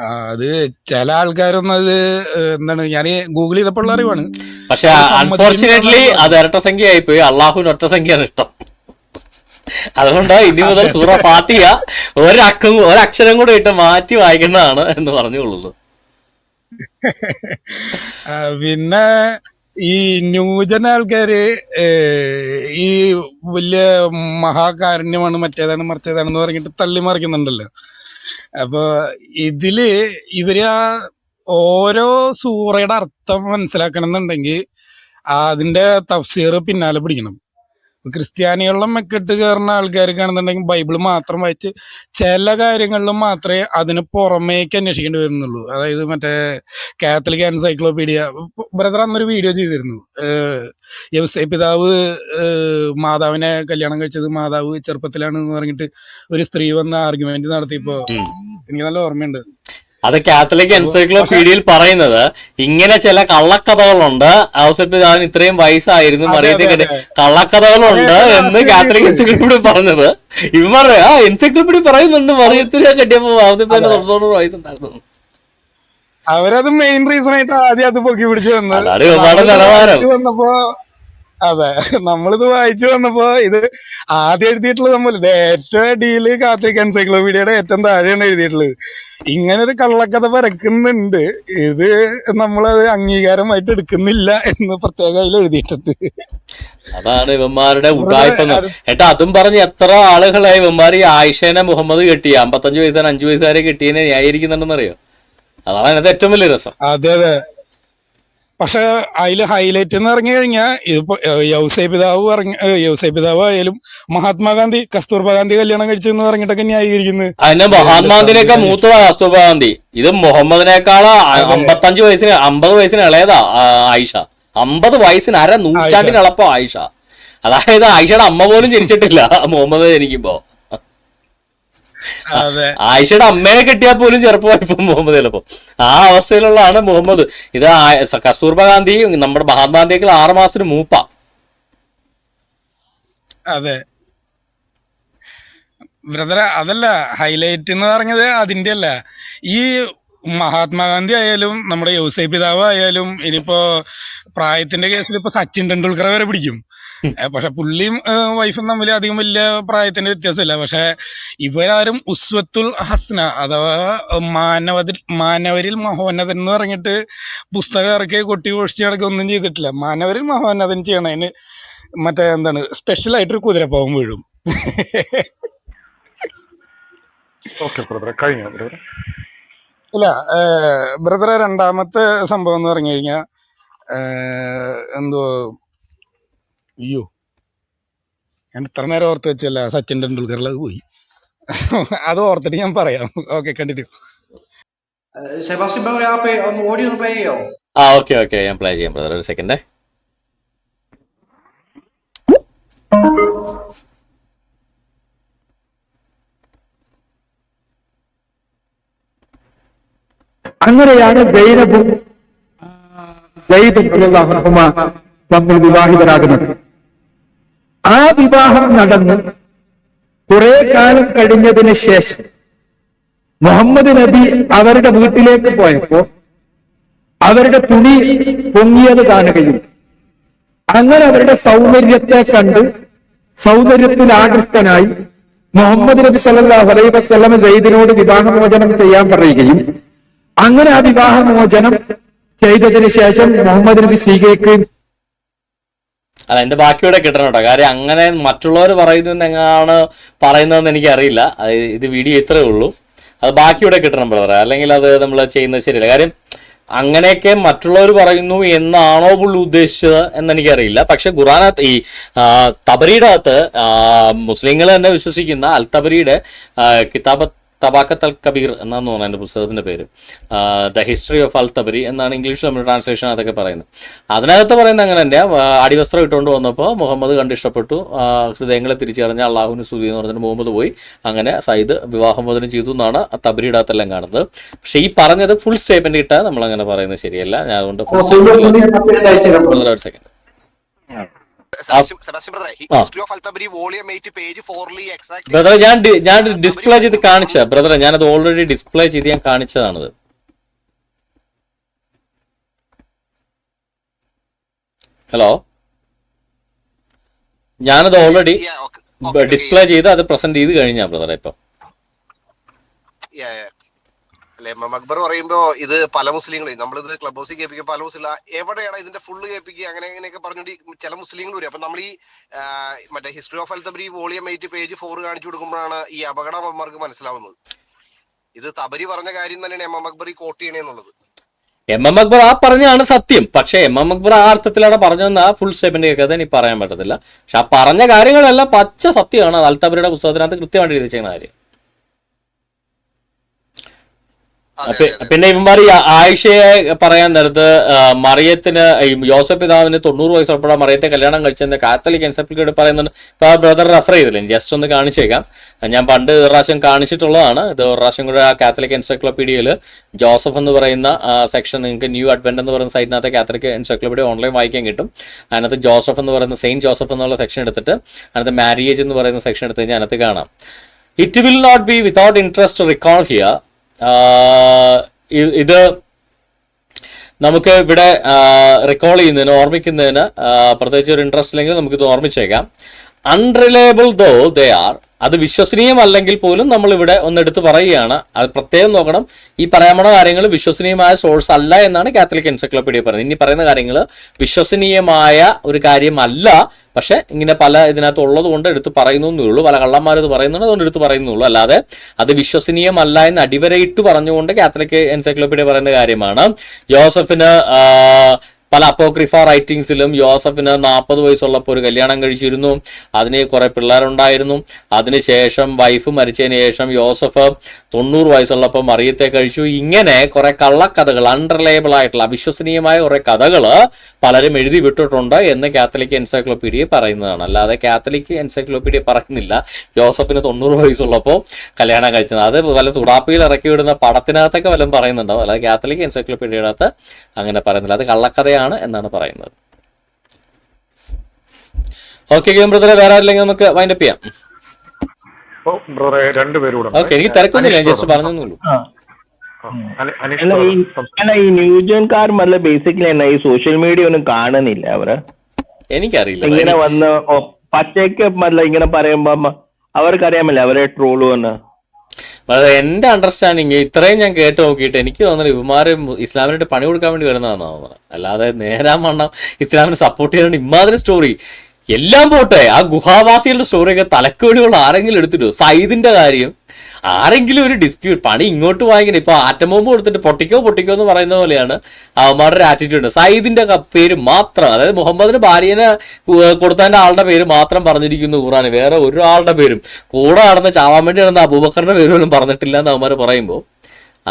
അത് ചില ആൾക്കാരൊന്നും അത് എന്താണ്, ഞാൻ ഗൂഗിൾ ചെയ്തപ്പോൾ അറിവാണ്. പക്ഷെ അൺഫോർച്ചുനേറ്റ്ലി അത് ഇരട്ട സംഖ്യ ആയിപ്പോയി. അള്ളാഹുവിന് ഒറ്റ സംഖ്യയാണ് ഇഷ്ടം. അതുകൊണ്ട് ഇനി മുതൽ സൂറ ഫാത്തിഹ ഒരക്ഷരം കൂടെ ഇട്ട് മാറ്റി വായിക്കുന്നതാണ് എന്ന് പറഞ്ഞുകൊള്ളുന്നു. പിന്നെ ഈ ന്യൂജൻ ആൾക്കാര് ഈ വലിയ മഹാകാരുണ്യമാണ് മറ്റേതാണ് മറിച്ചേതാണെന്ന് പറഞ്ഞിട്ട് തള്ളി മറിക്കുന്നുണ്ടല്ലോ. അപ്പൊ ഇതില് ഇവര് ആ ഓരോ സൂറയുടെ അർത്ഥം മനസ്സിലാക്കണം എന്നുണ്ടെങ്കിൽ അതിന്റെ തഫ്സീർ പിന്നാലെ പിടിക്കണം. ക്രിസ്ത്യാനികളിലും മെക്കിട്ട് കയറുന്ന ആൾക്കാർക്കാണെന്നുണ്ടെങ്കിൽ ബൈബിള് മാത്രം വായിച്ച് ചില കാര്യങ്ങളിലും മാത്രമേ അതിന് പുറമേക്ക് അന്വേഷിക്കേണ്ടി വരുന്നുള്ളൂ. അതായത് മറ്റേ കാത്തലിക് എൻസൈക്ലോപീഡിയ ബ്രദർ അന്നൊരു വീഡിയോ ചെയ്തിരുന്നു. യൗസേ പിതാവ് മാതാവിനെ കല്യാണം കഴിച്ചത് മാതാവ് ചെറുപ്പത്തിലാണ് എന്ന് പറഞ്ഞിട്ട് ഒരു സ്ത്രീ വന്ന ആർഗ്യുമെന്റ് നടത്തിയപ്പോ എനിക്ക് നല്ല ഓർമ്മയുണ്ട്. അത് കാത്തലിക് പക്ഷെ എൻസൈക്ലോപീഡിയയിൽ പറയുന്നത് ഇങ്ങനെ ചില കള്ളക്കഥകളുണ്ട്. ഔസേപ്പിതാവിന് ഇത്രയും വയസ്സായിരുന്നു അതെ അതെ മറിയത്തെ അതെ കള്ളക്കഥകളുണ്ട് അതെയൊക്കെ എന്ന് ലാസ്റ്റ് കാത്തലിക് എഴുതിയിട്ടുണ്ട്. എൻസൈക്ലോപീഡിയ പറഞ്ഞത്. ഇവന്മാരുടെ ആ എൻസൈക്ലോപീഡിയ പറയുന്നുണ്ട് മറിയത്തിനെ കെട്ടിയപ്പോ ഔസേപ്പിതാവിന് അതെ 90 വയസ്സുണ്ടായിരുന്നു. അവരത് മെയിൻ റീസൺ ആയിട്ട് ആദ്യം അത് പൊക്കി പിടിച്ചു വന്ന് അതാണ് ഇവന്മാരുടെ നമ്മളിത് നിലവാരം. വായിച്ചു വന്നപ്പോ അതെ നമ്മളിത് വായിച്ചു വന്നപ്പോ ഇത് ആദ്യം എഴുതിയിട്ടുള്ളത് നമ്മളിത് ഏറ്റവും അടിയില് കാത്തലിക് എൻസൈക്ലോപീഡിയയുടെ ഏറ്റവും താഴെയാണ് എഴുതിയിട്ടുള്ളത്. ഇങ്ങനൊരു കള്ളക്കഥ പരക്കുന്നുണ്ട്, ഇത് നമ്മളത് അംഗീകാരമായിട്ട് എടുക്കുന്നില്ല എന്ന് പ്രത്യേകം അതിൽ എഴുതിയിട്ടുണ്ട്. അതാണ് ഇവന്മാരുടെ ബ്രദറെ ഉടായ്പെന്ന്. അത് ഏട്ടാ അതും പറഞ്ഞ് എത്ര ആളുകളായി ഇവന്മാർ ഈ ആയിഷേനെ മുഹമ്മദ് കെട്ടിയ 55 വയസ്സാണ് 5 വയസ്സുകാരെ കെട്ടിയതിനെ ന്യായീകരിക്കുന്നുണ്ടെന്നറിയോ? അതാണ് അതിനകത്ത് ഏറ്റവും വലിയ രസം. അതെ അതെ. പക്ഷെ അതിൽ ഹൈലൈറ്റ് എന്ന് പറഞ്ഞു കഴിഞ്ഞാൽ ഇതിപ്പോ യൗസേ പിതാവ് ആയാലും മഹാത്മാഗാന്ധി കസ്തൂർബ ഗാന്ധി കല്യാണം കഴിച്ചെന്ന് പറഞ്ഞിട്ടൊക്കെ ന്യായീകരിക്കുന്നത് അതിന് മഹാത്മാഗാന്ധിനേക്കാൾ ലത്താഫിക്കാര്. മൂത്തതാ കസ്തൂർബ ഗാന്ധി. ഇത് മുഹമ്മദിനേക്കാൾ അതെ 50 വയസ്സിന് ഇളയതാ ആയിഷ. 50 വയസ്സിന് ആയിഷ. നൂറ്റാണ്ടിന് എളപ്പം ആയിഷ. അതായത് ആയിഷയുടെ അമ്മ പോലും ജനിച്ചിട്ടില്ല മുഹമ്മദ് ജനിക്കുമ്പോ. അതെ ആയിഷയുടെ അമ്മയെ കെട്ടിയാൽ പോലും ചെറുപ്പമായിപ്പോ മുഹമ്മദ് ചിലപ്പോ. ആ അവസ്ഥയിലുള്ളതാണ് മുഹമ്മദ്. ഇത് കസ്തൂർബ ഗാന്ധി നമ്മുടെ മഹാത്മാഗാന്ധിയേക്കാൾ 6 മാസത്തിന് മൂപ്പാ. അതെ ബ്രദറെ, അതല്ല ഹൈലൈറ്റ് എന്ന് പറഞ്ഞത് അതിന്റെ അല്ല. ഈ മഹാത്മാഗാന്ധി ആയാലും നമ്മുടെ യൗസേ പിതാവ് ആയാലും ഇനിയിപ്പോ പ്രായത്തിന്റെ കേസിൽ ഇപ്പൊ സച്ചിൻ ടെണ്ടുൽക്കറെ വരെ പിടിക്കും. പക്ഷെ പുള്ളിയും വൈഫും തമ്മിൽ അധികം വലിയ പ്രായത്തിന്റെ വ്യത്യാസമില്ല. പക്ഷെ ഇവരാരും ഉസ്വത്തുൽ ഹസ്ന അഥവാ മാനവരിൽ മഹോന്നതൻ എന്ന് പറഞ്ഞിട്ട് പുസ്തകം ഇറക്കി കൊട്ടി ഘോഷിച്ച് നടക്കുക ഒന്നും ചെയ്തിട്ടില്ല. മാനവരിൽ മഹോന്നതൻ ചെയ്യണതിന് മറ്റേ എന്താണ് സ്പെഷ്യൽ ആയിട്ടൊരു കുതിരപ്പാവം വീഴും. ഓക്കെ ബ്രദറെ, കഴിഞ്ഞോ ബ്രദറെ? ഇല്ല ബ്രദറെ, രണ്ടാമത്തെ സംഭവം എന്ന് പറഞ്ഞു കഴിഞ്ഞാൽ എന്തോ അയ്യോ ഞാൻ ഇത്ര നേരം ഓർത്ത് വെച്ചല്ല, സച്ചിൻ ടെണ്ടുൽക്കറിൽ അത് പോയി. അത് ഓർത്തിട്ട് ഞാൻ പറയാം. Okay, continue. സെബാസ്റ്റ്യൻ ബ്രദറെ ആ ഓഡിയോ ഒന്ന് പ്ലേ ചെയ്യോ? ഓക്കെ ഞാൻ പ്ലേ ചെയ്യാം ബ്രദർ, ഒരു സെക്കൻഡ്. അങ്ങനെയാണ് സൈനബും സയ്യിദും റളിയല്ലാഹു അൻഹുമ തമ്മിൽ വിവാഹിതരാകുന്നത്. ആ വിവാഹം നടന്ന് കുറെ കാലം കഴിഞ്ഞതിന് ശേഷം മുഹമ്മദ് നബി അവരുടെ വീട്ടിലേക്ക് പോയപ്പോ അവരുടെ തുണി പൊങ്ങിയത് കാണുകയും അങ്ങനെ അവരുടെ സൗന്ദര്യത്തെ കണ്ട് സൗന്ദര്യത്തിൽ ആകൃഷ്ടനായി മുഹമ്മദ് നബി സല്ലല്ലാഹു അലൈഹി വസല്ലം സയ്യിദിനോട് വിവാഹമോചനം ചെയ്യാൻ പറയുകയും അങ്ങനെ ആ വിവാഹമോചനം ചെയ്തതിന് ശേഷം മുഹമ്മദ് നബി സ്വീകരിക്കുകയും. അല്ല, എന്റെ ബാക്കിയൂടെ കിട്ടണം കേട്ടോ. കാര്യം അങ്ങനെ മറ്റുള്ളവർ പറയുന്നത് എങ്ങനെയാണ് പറയുന്നതെന്ന് എനിക്കറിയില്ല. ഇത് വീഡിയോ ഇത്രയേ ഉള്ളൂ. അത് ബാക്കിയൂടെ കിട്ടണം ബ്രദറെ, അല്ലെങ്കിൽ അത് നമ്മൾ ചെയ്യുന്നത് ശരിയല്ല. കാര്യം അങ്ങനെയൊക്കെ മറ്റുള്ളവർ പറയുന്നു എന്നാണോ പുള്ളി ഉദ്ദേശിച്ചത് എന്നെനിക്കറിയില്ല. പക്ഷെ ഖുറാനകത്ത് ഈ തബരിയുടെ അകത്ത് മുസ്ലിങ്ങൾ തന്നെ വിശ്വസിക്കുന്ന അൽ തബരിയുടെ കിതാബ് തബാക്കത്ത് അൽ കബീർ എന്നാന്ന് തോന്നുന്നു എൻ്റെ പുസ്തകത്തിൻ്റെ പേര്. ദ ഹിസ്റ്ററി ഓഫ് അൽ തബരി എന്നാണ് ഇംഗ്ലീഷിൽ നമ്മുടെ ട്രാൻസ്ലേഷൻ അതൊക്കെ പറയുന്നത്. അതിനകത്ത് പറയുന്നത് അങ്ങനെ തന്നെ, അടിവസ്ത്രം ഇട്ടുകൊണ്ട് വന്നപ്പോൾ മുഹമ്മദ് കണ്ടിഷ്ടപ്പെട്ടു, ഹൃദയങ്ങളെ തിരിച്ചറിഞ്ഞ അള്ളാഹുവിന് സ്തുതി എന്ന് പറഞ്ഞിട്ട് മുഹമ്മദ് പോയി അങ്ങനെ സയ്യിദ് വിവാഹമോചനം ചെയ്തു എന്നാണ് തബരിയുടെ അകത്തെല്ലാം കാണുന്നത്. പക്ഷേ ഈ പറഞ്ഞത് ഫുൾ സ്റ്റേറ്റ്മെന്റ് ഇട്ടാൽ നമ്മളങ്ങനെ പറയുന്നത് ശരിയല്ല. ഞാൻ അതുകൊണ്ട് ഫുൾ സ്റ്റേറ്റ്മെന്റ് ഒരു സെക്കൻഡ്. ബ്രദർ ഞാൻ ഡിസ്പ്ലേ ചെയ്ത് കാണിച്ച ബ്രദറെ, ഞാനത് ഓൾറെഡി ഡിസ്പ്ലേ ചെയ്ത് ഞാൻ കാണിച്ചതാണത്. ഹലോ, ഞാനത് ഓൾറെഡി ഡിസ്പ്ലേ ചെയ്ത് അത് പ്രസന്റ് ചെയ്ത് കഴിഞ്ഞാ ബ്രദറെ. ഇപ്പൊ അല്ലെ അക്ബർ പറയുമ്പോ ഇത് പല മുസ്ലിങ്ങളെയും നമ്മളിത് ക്ലബ് ഹൗസിൽ കേൾപ്പിക്കുക പല മുസ്ലിം എവിടെയാണ് ഇതിന്റെ ഫുള്ള് കേൾപ്പിക്കുക അങ്ങനെ അങ്ങനെയൊക്കെ പറഞ്ഞുകൊണ്ട് ചില മുസ്ലിങ്ങൾ വരും. അപ്പൊ നമ്മൾ ഈ മറ്റേ ഹിസ്റ്ററി ഓഫ് അൽ-തബരി വോളിയം 8 പേജ് 4 കാണിച്ചു കൊടുക്കുമ്പോഴാണ് ഈ അപകടം അവന്മാർക്ക് മനസ്സിലാവുന്നത്. ഇത് തബരി പറഞ്ഞ കാര്യം തന്നെയാണ് എം എം അക്ബർ ഈ കോട്ട് ചെയ്യണേന്നുള്ളത്. എം എം അക്ബർ ആ പറഞ്ഞാണ് സത്യം. പക്ഷെ എം എം അക്ബർ ആ അർത്ഥത്തിലാണ് പറഞ്ഞതെന്ന് ആ ഫുൾ സ്റ്റേറ്റ്മെന്റ് കേൾക്കാതെ എനിക്ക് പറയാൻ പറ്റത്തില്ല. പക്ഷെ ആ പറഞ്ഞ കാര്യങ്ങളെല്ലാം പച്ച സത്യമാണ്. അൽ-തബരിയുടെ പുസ്തകത്തിനകത്ത് കൃത്യമായിട്ട് എഴുതി വെച്ചിരിക്കുന്ന കാര്യം. പിന്നെ ഇവന്മാർ ഈ ആയിഷയെ പറയാൻ നേരത്ത് മറിയത്തിന് യോസഫ് പിതാവിന് 90 വയസ്സുള്ളപ്പോഴാണ് മറിയത്തെ കല്യാണം കഴിച്ചെന്ന് കാത്തലിക് എൻസൈക്ലോപ്പീഡിയ പറയുന്നുണ്ട്. ഇപ്പൊ ആ ബ്രദർ റെഫർ ചെയ്തില്ലേ, ജസ്റ്റ് ഒന്ന് കാണിച്ചേക്കാം. ഞാൻ പണ്ട് ഒരു പ്രാവശ്യം കാണിച്ചിട്ടുള്ളതാണ്. ഇത് ഒരു പ്രാവശ്യം കൂടെ ആ കാത്തലിക് എൻസൈക്ലോപ്പീഡിയയിൽ ജോസഫ് എന്ന് പറയുന്ന സെക്ഷൻ നിങ്ങൾക്ക് ന്യൂ അഡ്വെന്റ് എന്ന് പറയുന്ന സൈറ്റിനകത്ത് കാത്തലിക് എൻസൈക്ലോപ്പീഡിയ ഓൺലൈൻ വായിക്കാൻ കിട്ടും. അതിനകത്ത് ജോസഫ് എന്ന് പറയുന്ന സെയിന്റ് ജോസഫ് എന്നുള്ള സെക്ഷൻ എടുത്തിട്ട് അതിനകത്ത് മാരിയേജ് എന്ന് പറയുന്ന സെക്ഷൻ എടുത്ത് കഴിഞ്ഞാൽ അതിനകത്ത് കാണാം. It will not be without interest recall here. ഇത് നമുക്ക് ഇവിടെ റിക്കോൾ ചെയ്യുന്നതിന് ഓർമ്മിക്കുന്നതിന് പ്രത്യേകിച്ച് ഒരു ഇൻട്രസ്റ്റ് ഇല്ലെങ്കിൽ നമുക്കിത് ഓർമ്മിച്ചേക്കാം. അൺറിലയബിൾ ദോ ദേ ആർ, അത് വിശ്വസനീയമല്ലെങ്കിൽ പോലും നമ്മൾ ഇവിടെ ഒന്ന് എടുത്ത് പറയുകയാണ്. അത് പ്രത്യേകം നോക്കണം, ഈ പറയാൻ പോണ കാര്യങ്ങൾ വിശ്വസനീയമായ സോഴ്സ് അല്ല എന്നാണ് കാത്തലിക് എൻസൈക്ലോപ്പീഡിയ പറയുന്നത്. ഇനി പറയുന്ന കാര്യങ്ങൾ വിശ്വസനീയമായ ഒരു കാര്യമല്ല, പക്ഷെ ഇങ്ങനെ പല ഇതിനകത്ത് ഉള്ളത് കൊണ്ട് എടുത്ത് പറയുന്നേ ഉള്ളൂ. പല കള്ളന്മാരത് പറയുന്നുണ്ട്, അതുകൊണ്ട് എടുത്ത് പറയുന്നുള്ളൂ. അല്ലാതെ അത് വിശ്വസനീയമല്ല എന്ന് അടിവരയിട്ട് പറഞ്ഞുകൊണ്ട് കാത്തലിക് എൻസൈക്ലോപ്പീഡിയ പറയുന്ന കാര്യമാണ്. യോസഫിന് പല അപ്പോക്രിഫ റൈറ്റിംഗ്സിലും യോസഫിന് 40 വയസ്സുള്ളപ്പോൾ ഒരു കല്യാണം കഴിച്ചിരുന്നു, അതിന് കുറെ പിള്ളേരുണ്ടായിരുന്നു. അതിനുശേഷം വൈഫ് മരിച്ചതിന് ശേഷം യോസഫ് 90 വയസ്സുള്ളപ്പോൾ മറിയത്തെ കഴിച്ചു. ഇങ്ങനെ കുറെ കള്ളക്കഥകൾ, അൺറിലയബിൾ ആയിട്ടുള്ള അവിശ്വസനീയമായ കുറെ കഥകൾ പലരും എഴുതി വിട്ടിട്ടുണ്ട് എന്ന് കാത്തലിക് എൻസൈക്ലോപ്പീഡിയ പറയുന്നതാണ്. അല്ലാതെ കാത്തലിക് എൻസൈക്ലോപ്പീഡിയ പറയുന്നില്ല യോസഫിന് 90 വയസ്സുള്ളപ്പോൾ കല്യാണം കഴിച്ചത്. അത് വല്ല സുഡാപ്പിയിൽ ഇറക്കി വിടുന്ന പടത്തിനകത്തൊക്കെ വല്ലതും പറയുന്നുണ്ടാവും. അല്ലാതെ കാത്തലിക് എൻസൈക്ലോപ്പീഡിയയുടെ അകത്ത് അങ്ങനെ പറയുന്നില്ല. അത് കള്ളക്കഥയാണ് എന്നാണ് പറയുന്നത്. ഓക്കെ ബ്രദറെ, വേറെ ആരില്ലെങ്കിൽ നമുക്ക് വൈൻഡപ്പ് ചെയ്യാം. ഓക്കെ, എനിക്ക് തിരക്കൊന്നുമില്ല, ഞാൻ ജസ്റ്റ് പറഞ്ഞൊന്നുള്ളൂ. ഈ ന്യൂജൻകാർ മല്ല ബേസിക്കലി എന്നാ ഈ സോഷ്യൽ മീഡിയ ഒന്നും കാണുന്നില്ല അവര്. എനിക്കറിയില്ല, ഇങ്ങനെ വന്ന് പച്ചയ്ക്ക് മല്ല ഇങ്ങനെ പറയുമ്പോ അവർക്കറിയാമല്ലേ അവരെ ട്രോള് വന്ന്. എന്റെ അണ്ടർസ്റ്റാൻഡിങ് ഇത്രയും ഞാൻ കേട്ട് നോക്കിയിട്ട് എനിക്ക് തോന്നുന്നത് ഇവന്മാര് ഇസ്ലാമിനായിട്ട് പണി കൊടുക്കാൻ വേണ്ടി വരുന്നതാണെന്ന് തോന്നുന്നത്. അല്ലാതെ നേരാൻ വണ്ണം ഇസ്ലാമിനെ സപ്പോർട്ട് ചെയ്യാൻ ഇമാതിരി സ്റ്റോറി എല്ലാം പോട്ടെ. ആ ഗുഹാവാസികളുടെ സ്റ്റോറിയൊക്കെ തലക്കേടിയുള്ള ആരെങ്കിലും എടുത്തിട്ടു. സയ്യിദിന്റെ കാര്യം ആരെങ്കിലും ഒരു ഡിസ്പ്യൂട്ട് പണി ഇങ്ങോട്ട് വാങ്ങിക്കണം. ഇപ്പൊ ആറ്റം ബോംബ് കൊടുത്തിട്ട് പൊട്ടിക്കോ എന്ന് പറയുന്ന പോലെയാണ് അവന്മാരുടെ ഒരു ആറ്റിറ്റ്യൂഡ്. സയ്യിദിന്റെ പേര് മാത്രം, അതായത് മുഹമ്മദിന് ഭാര്യനെ കൊടുത്തതിന്റെ ആളുടെ പേര് മാത്രം പറഞ്ഞിരിക്കുന്നു ഖുറാന്. വേറെ ഒരാളുടെ പേരും കൂടെ നടന്ന് ചാവാൻ വേണ്ടി നടന്ന അബൂബക്കറിന്റെ പേര് പോലും പറഞ്ഞിട്ടില്ല എന്ന് അവന്മാർ പറയുമ്പോൾ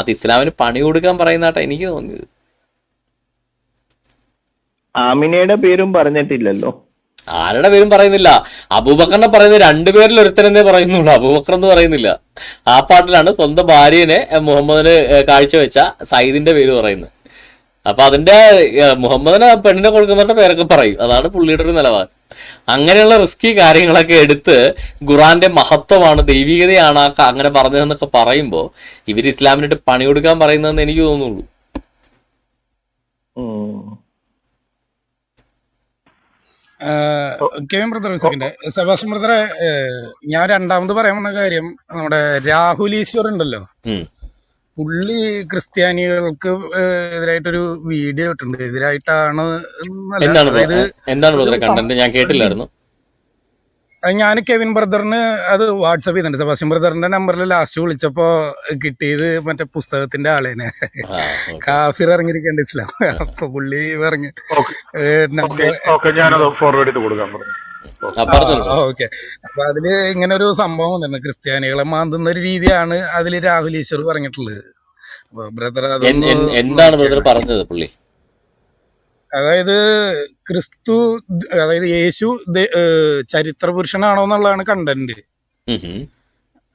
അത് ഇസ്ലാമിന് പണി കൊടുക്കാൻ പറയുന്നതായിട്ടാ എനിക്ക് തോന്നിയത്. ആമിനയുടെ പേരും പറഞ്ഞിട്ടില്ലല്ലോ. ആരുടെ പേരും പറയുന്നില്ല. അബൂബക്കറിനെ പറയുന്നത് 2 പേരിൽ ഒരുത്തനെന്നേ പറയുന്നുള്ളൂ, അബൂബക്കർ എന്ന് പറയുന്നില്ല. ആ പാട്ടിലാണ് സ്വന്തം ഭാര്യനെ മുഹമ്മദിന് കാഴ്ചവെച്ച സയ്യിദിന്റെ പേര് പറയുന്നത്. അപ്പൊ അതിന്റെ മുഹമ്മദിനെ പെണ്ണിനെ കൊടുക്കുന്നവരുടെ പേരൊക്കെ പറയും. അതാണ് പുള്ളിയുടെ ഒരു നിലപാട്. അങ്ങനെയുള്ള റിസ്കി കാര്യങ്ങളൊക്കെ എടുത്ത് ഖുറാന്റെ മഹത്വമാണ്, ദൈവികതയാണ് അങ്ങനെ പറഞ്ഞതെന്നൊക്കെ പറയുമ്പോൾ ഇവർ ഇസ്ലാമിനായിട്ട് പണി കൊടുക്കാൻ പറയുന്നതെന്ന് എനിക്ക് തോന്നുള്ളൂ. കെവിൻ ബ്രദർ, ഒരു സെക്കൻഡ്. സെബാസ്റ്റ്യൻ ബ്രദറെ, ഞാൻ രണ്ടാമത് പറയാൻ വന്ന കാര്യം, നമ്മുടെ രാഹുൽ ഈശ്വർ ഉണ്ടല്ലോ, പുള്ളി ക്രിസ്ത്യാനികൾക്ക് എതിരായിട്ടൊരു വീഡിയോ ഇട്ടുണ്ട്. എതിരായിട്ടാണ് ഞാൻ കേട്ടില്ലായിരുന്നു. ഞാൻ കെവിൻ ബ്രദറിന് അത് വാട്സപ്പ് ചെയ്തിട്ടുണ്ട്. സെബാസ്റ്റ്യൻ ബ്രദറിന്റെ നമ്പറിൽ ലാസ്റ്റ് വിളിച്ചപ്പോ കിട്ടിയത് മറ്റേ പുസ്തകത്തിന്റെ ആളേനെ, കാഫിർ ഇറങ്ങിയിരിക്കേണ്ട ഇസ്ലാം. അപ്പൊ പുള്ളി പറഞ്ഞു ഓക്കെ. അപ്പൊ അതില് ഇങ്ങനെ ഒരു സംഭവം വന്നിരുന്നു, ക്രിസ്ത്യാനികളെ മാന്തുന്ന ഒരു രീതിയാണ് അതില് രാഹുൽ ഈശ്വർ പറഞ്ഞിട്ടുള്ളത്. ബ്രദർ എന്താണ് ബ്രദർ പറഞ്ഞത്? പുള്ളി അതായത് ക്രിസ്തു, അതായത് യേശു ചരിത്ര പുരുഷനാണോ എന്നുള്ളതാണ് കണ്ടന്റ്.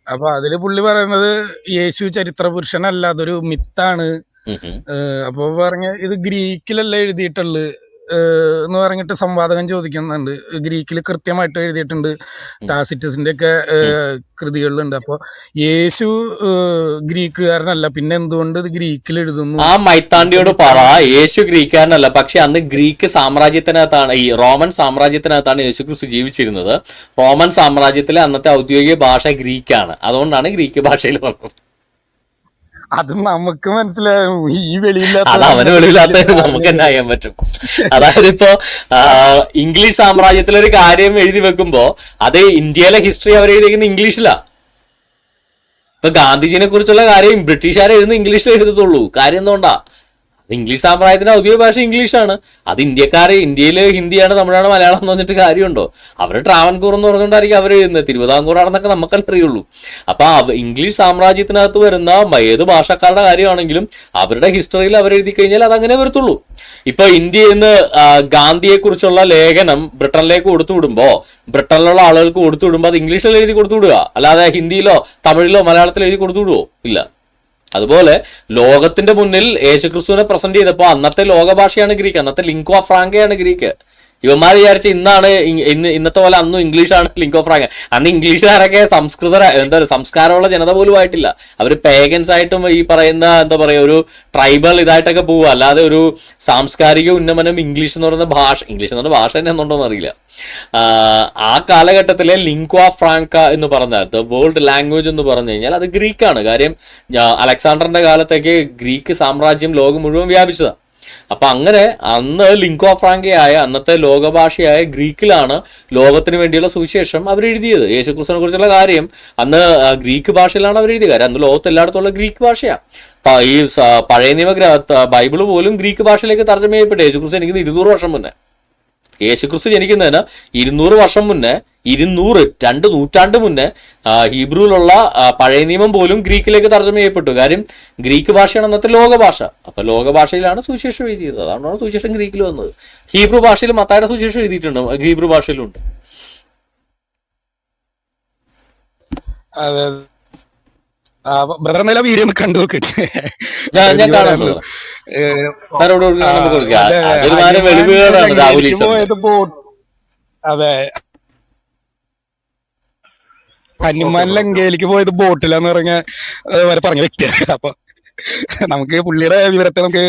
അപ്പൊ അതില് പുള്ളി പറയുന്നത് യേശു ചരിത്ര പുരുഷനല്ല, അതൊരു മിത്താണ്. അപ്പൊ പറഞ്ഞ ഇത് ഗ്രീക്കിലല്ല എഴുതിയിട്ടുള്ളത് എന്ന് പറഞ്ഞിട്ട് സംവാദകൻ ചോദിക്കുന്നുണ്ട്. ഗ്രീക്കിൽ കൃത്യമായിട്ട് എഴുതിയിട്ടുണ്ട്, ടാസിറ്റസിന്റെ ഒക്കെ കൃതികളിലുണ്ട്. അപ്പൊ യേശു ഗ്രീക്കുകാരനല്ല, പിന്നെ എന്തുകൊണ്ട് ഇത് ഗ്രീക്കിൽ എഴുതുന്നു? ആ മൈത്താണ്ടിയോട് പറ, യേശു ഗ്രീക്കുകാരനല്ല, പക്ഷെ അന്ന് ഗ്രീക്ക് സാമ്രാജ്യത്തിനകത്താണ്, ഈ റോമൻ സാമ്രാജ്യത്തിനകത്താണ് യേശു ക്രിസ്തു ജീവിച്ചിരുന്നത്. റോമൻ സാമ്രാജ്യത്തിലെ അന്നത്തെ ഔദ്യോഗിക ഭാഷ ഗ്രീക്കാണ്, അതുകൊണ്ടാണ് ഗ്രീക്ക് ഭാഷയിൽ വന്നത്. അത് നമുക്ക് മനസ്സിലാവും, ഈ അത് അവന് വെളിവില്ലാത്ത നമുക്ക് തന്നെ അറിയാൻ പറ്റും. അതായത് ഇപ്പോ ഇംഗ്ലീഷ് സാമ്രാജ്യത്തിലൊരു കാര്യം എഴുതി വെക്കുമ്പോ അത് ഇന്ത്യയിലെ ഹിസ്റ്ററി അവർ എഴുതിയിരിക്കുന്ന ഇംഗ്ലീഷിലാ. ഇപ്പൊ ഗാന്ധിജിനെ കുറിച്ചുള്ള കാര്യം ബ്രിട്ടീഷുകാർ എഴുതുന്ന ഇംഗ്ലീഷിൽ എഴുതത്തുള്ളൂ. കാര്യം എന്തുകൊണ്ടാ? ഇംഗ്ലീഷ് സാമ്രാജ്യത്തിന്റെ ഔദ്യോഗിക ഭാഷ ഇംഗ്ലീഷാണ്. അത് ഇന്ത്യയിൽ ഹിന്ദിയാണ്, തമിഴാണ്, മലയാളം എന്ന് പറഞ്ഞിട്ട് കാര്യമുണ്ടോ? അവർ ട്രാവൻകൂർ എന്ന് പറഞ്ഞുകൊണ്ടായിരിക്കും അവർ എഴുതുന്നത്. തിരുവിതാംകൂറാണെന്നൊക്കെ നമുക്കല്ല അറിയുള്ളൂ. അപ്പൊ ഇംഗ്ലീഷ് സാമ്രാജ്യത്തിനകത്ത് വരുന്ന ഏത് ഭാഷക്കാരുടെ കാര്യമാണെങ്കിലും അവരുടെ ഹിസ്റ്ററിയിൽ അവരെഴുതി കഴിഞ്ഞാൽ അതങ്ങനെ വരത്തുള്ളൂ. ഇപ്പൊ ഇന്ത്യയിൽ നിന്ന് ഗാന്ധിയെ കുറിച്ചുള്ള ലേഖനം ബ്രിട്ടനിലേക്ക് കൊടുത്തുവിടുമ്പോ, ബ്രിട്ടനിലുള്ള ആളുകൾക്ക് കൊടുത്തുവിടുമ്പോൾ അത് ഇംഗ്ലീഷിൽ എഴുതി കൊടുത്തുവിടുക, അല്ലാതെ ഹിന്ദിയിലോ തമിഴിലോ മലയാളത്തിലോ എഴുതി കൊടുത്തുവിടുവോ? ഇല്ല. അതുപോലെ ലോകത്തിന്റെ മുന്നിൽ യേശുക്രിസ്തുവിനെ പ്രസന്റ് ചെയ്തപ്പോൾ അന്നത്തെ ലോകഭാഷയാണ് ഗ്രീക്ക്, അന്നത്തെ ലിംഗ്വ ഫ്രാങ്കയാണ് ഗ്രീക്ക്. ഇവന്മാർ വിചാരിച്ച ഇന്നത്തെ പോലെ അന്നും ഇംഗ്ലീഷാണ് ലിംഗ്വ ഫ്രാങ്ക. അന്ന് ഇംഗ്ലീഷുകാരൊക്കെ സംസ്കാരമുള്ള ജനത പോലും ആയിട്ടില്ല. അവർ പേഗൻസ് ആയിട്ടും ഈ പറയുന്ന ഒരു ട്രൈബൽ ഇതായിട്ടൊക്കെ പോവുക, അല്ലാതെ ഒരു സാംസ്കാരിക ഉന്നമനം ഇംഗ്ലീഷ് എന്ന് പറയുന്ന ഭാഷ തന്നെ എന്നുണ്ടോന്ന് അറിയില്ല. ആ കാലഘട്ടത്തിലെ ലിംഗ്വ ഫ്രാങ്ക എന്ന് പറഞ്ഞാൽ ദ വേൾഡ് ലാംഗ്വേജ് എന്ന് പറഞ്ഞു കഴിഞ്ഞാൽ അത് ഗ്രീക്കാണ്. കാര്യം അലക്സാണ്ടറിന്റെ കാലത്തേക്ക് ഗ്രീക്ക് സാമ്രാജ്യം ലോകം മുഴുവൻ വ്യാപിച്ചതാണ്. അപ്പൊ അങ്ങനെ അന്ന് ലിംഗ്വ ഫ്രാങ്കയായ അന്നത്തെ ലോകഭാഷയായ ഗ്രീക്കിലാണ് ലോകത്തിന് വേണ്ടിയുള്ള സുവിശേഷം അവരെഴുതിയത്. യേശുക്രിസ്തുവിനെ കുറിച്ചുള്ള കാര്യം അന്ന് ഗ്രീക്ക് ഭാഷയിലാണ് അവരെഴുതിയ കാര്യം. അന്ന് ലോകത്ത് എല്ലായിടത്തുള്ള ഗ്രീക്ക് ഭാഷയാണ്. ഈ പഴയ നിയമ ബൈബിള് പോലും ഗ്രീക്ക് ഭാഷയിലേക്ക് തർജ്ജമ ചെയ്യപ്പെട്ടു. യേശുക്രിസ്തു എനിക്ക് 200 വർഷം മുന്നേ. യേശുക്രിസ്തു ജനിക്കുന്നതിന് 200 വർഷം മുന്നേ, 200 നൂറ്റാണ്ട് മുന്നേ ഹീബ്രുവിലുള്ള പഴയ നിയമം പോലും ഗ്രീക്കിലേക്ക് തർജ്ജമ ചെയ്യപ്പെട്ടു. കാര്യം ഗ്രീക്ക് ഭാഷയാണ് അന്നത്തെ ലോകഭാഷ. അപ്പൊ ലോകഭാഷയിലാണ് സുവിശേഷം എഴുതിയത്. അതാണ് സുവിശേഷം ഗ്രീക്കിൽ വന്നത്. ഹീബ്രു ഭാഷയിൽ മത്തായിയുടെ സുവിശേഷം എഴുതിയിട്ടുണ്ട്, ഹീബ്രു ഭാഷയിലുണ്ട്. അതെ, ബ്രദർ എന്തെങ്കിലും വീഡിയോ ഒന്ന് കണ്ടു നോക്ക്. ഞാൻ കാണുന്നത് അതെ, ഹനുമാൻ ലങ്കയിലേക്ക് പോയത് ബോട്ടിലാന്ന് പറഞ്ഞ വ്യക്തിയാണ്. അപ്പൊ നമുക്ക് പുള്ളിയുടെ വിവരത്തെ നമുക്ക്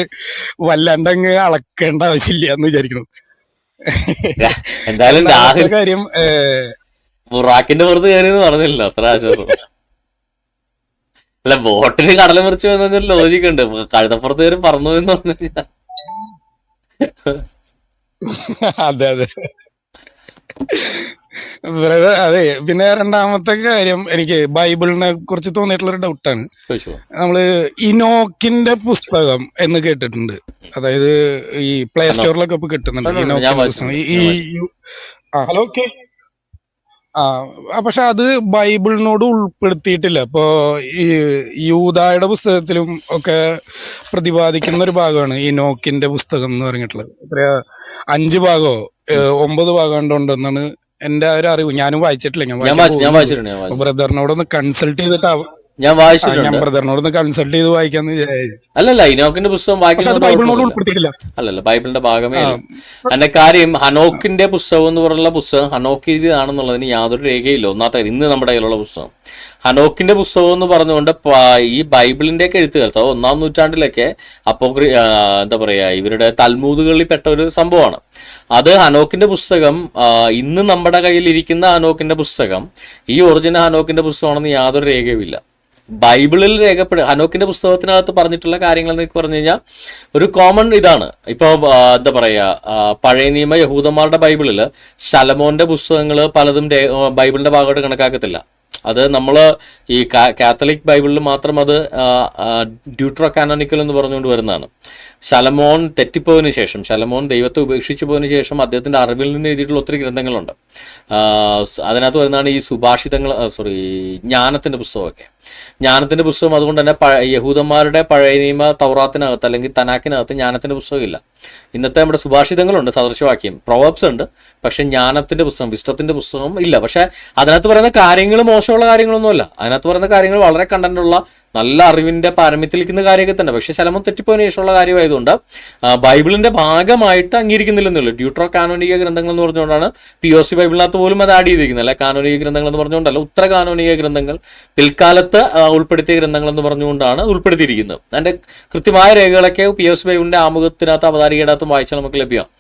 വല്ലാണ്ടങ്ങ് അളക്കേണ്ട ആവശ്യമില്ല എന്ന് വിചാരിക്കണം. എന്തായാലും കാര്യം ബുറാക്കിന്റെ പുറത്ത് കയറിയെന്ന് പറഞ്ഞില്ല, അത്ര ആശ്വാസം. അല്ല, ബോട്ടിന് കടല മുറിച്ച് വന്നൊരു ലോജിക്ക് ഉണ്ട്. കഴുതപ്പുറത്ത് കയറി പറന്നു എന്ന് പറഞ്ഞു കഴിഞ്ഞാൽ അതെ അതെ അതെ. പിന്നെ രണ്ടാമത്തെ കാര്യം, എനിക്ക് ബൈബിളിനെ കുറിച്ച് തോന്നിയിട്ടുള്ള ഒരു ഡൗട്ടാണ്. നമ്മള് ഇനോക്കിന്റെ പുസ്തകം എന്ന് കേട്ടിട്ടുണ്ട്. അതായത് ഈ പ്ലേ സ്റ്റോറിലൊക്കെ ഇപ്പൊ കിട്ടുന്നുണ്ട് ഇനോക്കിന്റെ പുസ്തകം. Hello, okay. പക്ഷെ അത് ബൈബിളിനോട് ഉൾപ്പെടുത്തിയിട്ടില്ല. ഇപ്പോ ഈ യൂദായുടെ പുസ്തകത്തിലും ഒക്കെ പ്രതിപാദിക്കുന്ന ഒരു ഭാഗമാണ് ഇനോക്കിന്റെ പുസ്തകം എന്ന് പറഞ്ഞിട്ടുള്ളത്. എത്രയാ 5 ഭാഗമോ 9 ഭാഗം ഉണ്ടെന്നാണ് എന്റെ ഒരു അറിവ്. ഞാനും വായിച്ചിട്ടില്ല. ഞാൻ ബ്രദറിനോടൊന്ന് കൺസൾട്ട് ചെയ്തിട്ട് ഞാൻ ബ്രദറിനോടൊന്ന് കൺസൾട്ട് ചെയ്ത് വായിക്കാന്ന് വിചാരിച്ചു. അല്ലല്ല, ഇനോക്കിന്റെ പുസ്തകം വായിക്കുന്നില്ല. അല്ലല്ല, ബൈബിളിന്റെ ഭാഗമേ അല്ല. അതിന്റെ കാര്യം ഹനോക്കിന്റെ പുസ്തകം എന്ന് പറയുന്ന പുസ്തകം ഹനോക്ക് എഴുതിയതാണെന്നുള്ളതിന് യാതൊരു രേഖയില്ല. ഒന്നാമത്തെ ഇന്ന് നമ്മുടെ കയ്യിലുള്ള പുസ്തകം ഹനോക്കിന്റെ പുസ്തകം എന്ന് പറഞ്ഞുകൊണ്ട് ഈ ബൈബിളിന്റെ ഒക്കെ എഴുത്തുകാലത്ത് 1-ാം നൂറ്റാണ്ടിലൊക്കെ ഇവരുടെ തൽമൂദുകളിൽ പെട്ട ഒരു സംഭവമാണ് അത്. ഹനോക്കിന്റെ പുസ്തകം ഇന്ന് നമ്മുടെ കയ്യിൽ ഇരിക്കുന്ന ഹനോക്കിന്റെ പുസ്തകം ഈ ഒറിജിനൽ ഹനോക്കിന്റെ പുസ്തകമാണെന്ന് യാതൊരു രേഖയുമില്ല. ബൈബിളിൽ ഹനോക്കിന്റെ പുസ്തകത്തിനകത്ത് പറഞ്ഞിട്ടുള്ള കാര്യങ്ങൾ എന്നൊക്കെ പറഞ്ഞു കഴിഞ്ഞാൽ ഒരു കോമൺ ഇതാണ്. ഇപ്പൊ പഴയ നിയമ യഹൂദന്മാരുടെ ബൈബിളിൽ ശലമോന്റെ പുസ്തകങ്ങൾ പലതും ബൈബിളിന്റെ ഭാഗമായിട്ട് കണക്കാക്കത്തില്ല. അത് നമ്മൾ ഈ കാത്തലിക് ബൈബിളിൽ മാത്രം അത് ഡ്യൂട്രോ കാനോനിക്കൽ എന്ന് പറഞ്ഞുകൊണ്ട് വരുന്നതാണ്. ശലമോൻ തെറ്റിപ്പോയതിനു ശേഷം, ശലമോൻ ദൈവത്തെ ഉപേക്ഷിച്ചു പോയതിനു ശേഷം അദ്ദേഹത്തിന്റെ അറിവിൽ നിന്ന് എഴുതിയിട്ടുള്ള ഒത്തിരി ഗ്രന്ഥങ്ങളുണ്ട്. അതിനകത്ത് വരുന്നതാണ് ഈ സുഭാഷിതങ്ങൾ, ജ്ഞാനത്തിന്റെ പുസ്തകമൊക്കെ. ജ്ഞാനത്തിന്റെ പുസ്തകം അതുകൊണ്ട് തന്നെ യഹൂദന്മാരുടെ പഴയ നിയമ തൗറാത്തിനകത്ത് അല്ലെങ്കിൽ തനാക്കിനകത്ത് ജ്ഞാനത്തിന്റെ പുസ്തകമില്ല. ഇന്നത്തെ നമ്മുടെ സുഭാഷിതങ്ങളുണ്ട്, സദൃശവാക്യം, പ്രൊവേബ്സ് ഉണ്ട്. പക്ഷെ ജ്ഞാനത്തിന്റെ പുസ്തകം, വിസ്റ്റത്തിന്റെ പുസ്തകം ഇല്ല. പക്ഷെ അതിനകത്ത് പറയുന്ന കാര്യങ്ങൾ മോശമുള്ള കാര്യങ്ങളൊന്നുമല്ല. അതിനകത്ത് പറയുന്ന കാര്യങ്ങൾ വളരെ കണ്ടന്റുള്ള നല്ല അറിവിന്റെ പാരമ്യത്തിൽ നിൽക്കുന്ന കാര്യമൊക്കെ തന്നെ. പക്ഷെ ശലമോൻ തെറ്റിപ്പോയതിനു ശേഷമുള്ള കാര്യമായതുകൊണ്ട് ബൈബിളിന്റെ ഭാഗമായിട്ട് അംഗീകരിക്കുന്നില്ലെന്നുള്ളൂ. ഡ്യൂട്രോ കാനോനിക ഗ്രന്ഥങ്ങൾ എന്ന് പറഞ്ഞുകൊണ്ടാണ് POC ബൈബിളിനകത്ത് പോലും അത് ആഡ് ചെയ്തിരിക്കുന്നത്. അല്ലെ, കാനോനിക ഗ്രന്ഥങ്ങൾ എന്ന് പറഞ്ഞുകൊണ്ടല്ല, ഉത്തര കാനോനിക ഗ്രന്ഥങ്ങൾ, പിൽക്കാലത്ത് ഉൾപ്പെടുത്തിയ ഗ്രന്ഥങ്ങൾ എന്ന് പറഞ്ഞുകൊണ്ടാണ് ഉൾപ്പെടുത്തിയിരിക്കുന്നത്. അതിന്റെ കൃത്യമായ രേഖകളൊക്കെ POC ബൈബിളിന്റെ ആമുഖത്തിനകത്ത് അവതാരികയിടത്തും വായിച്ചാൽ നമുക്ക് ലഭ്യമാണ്.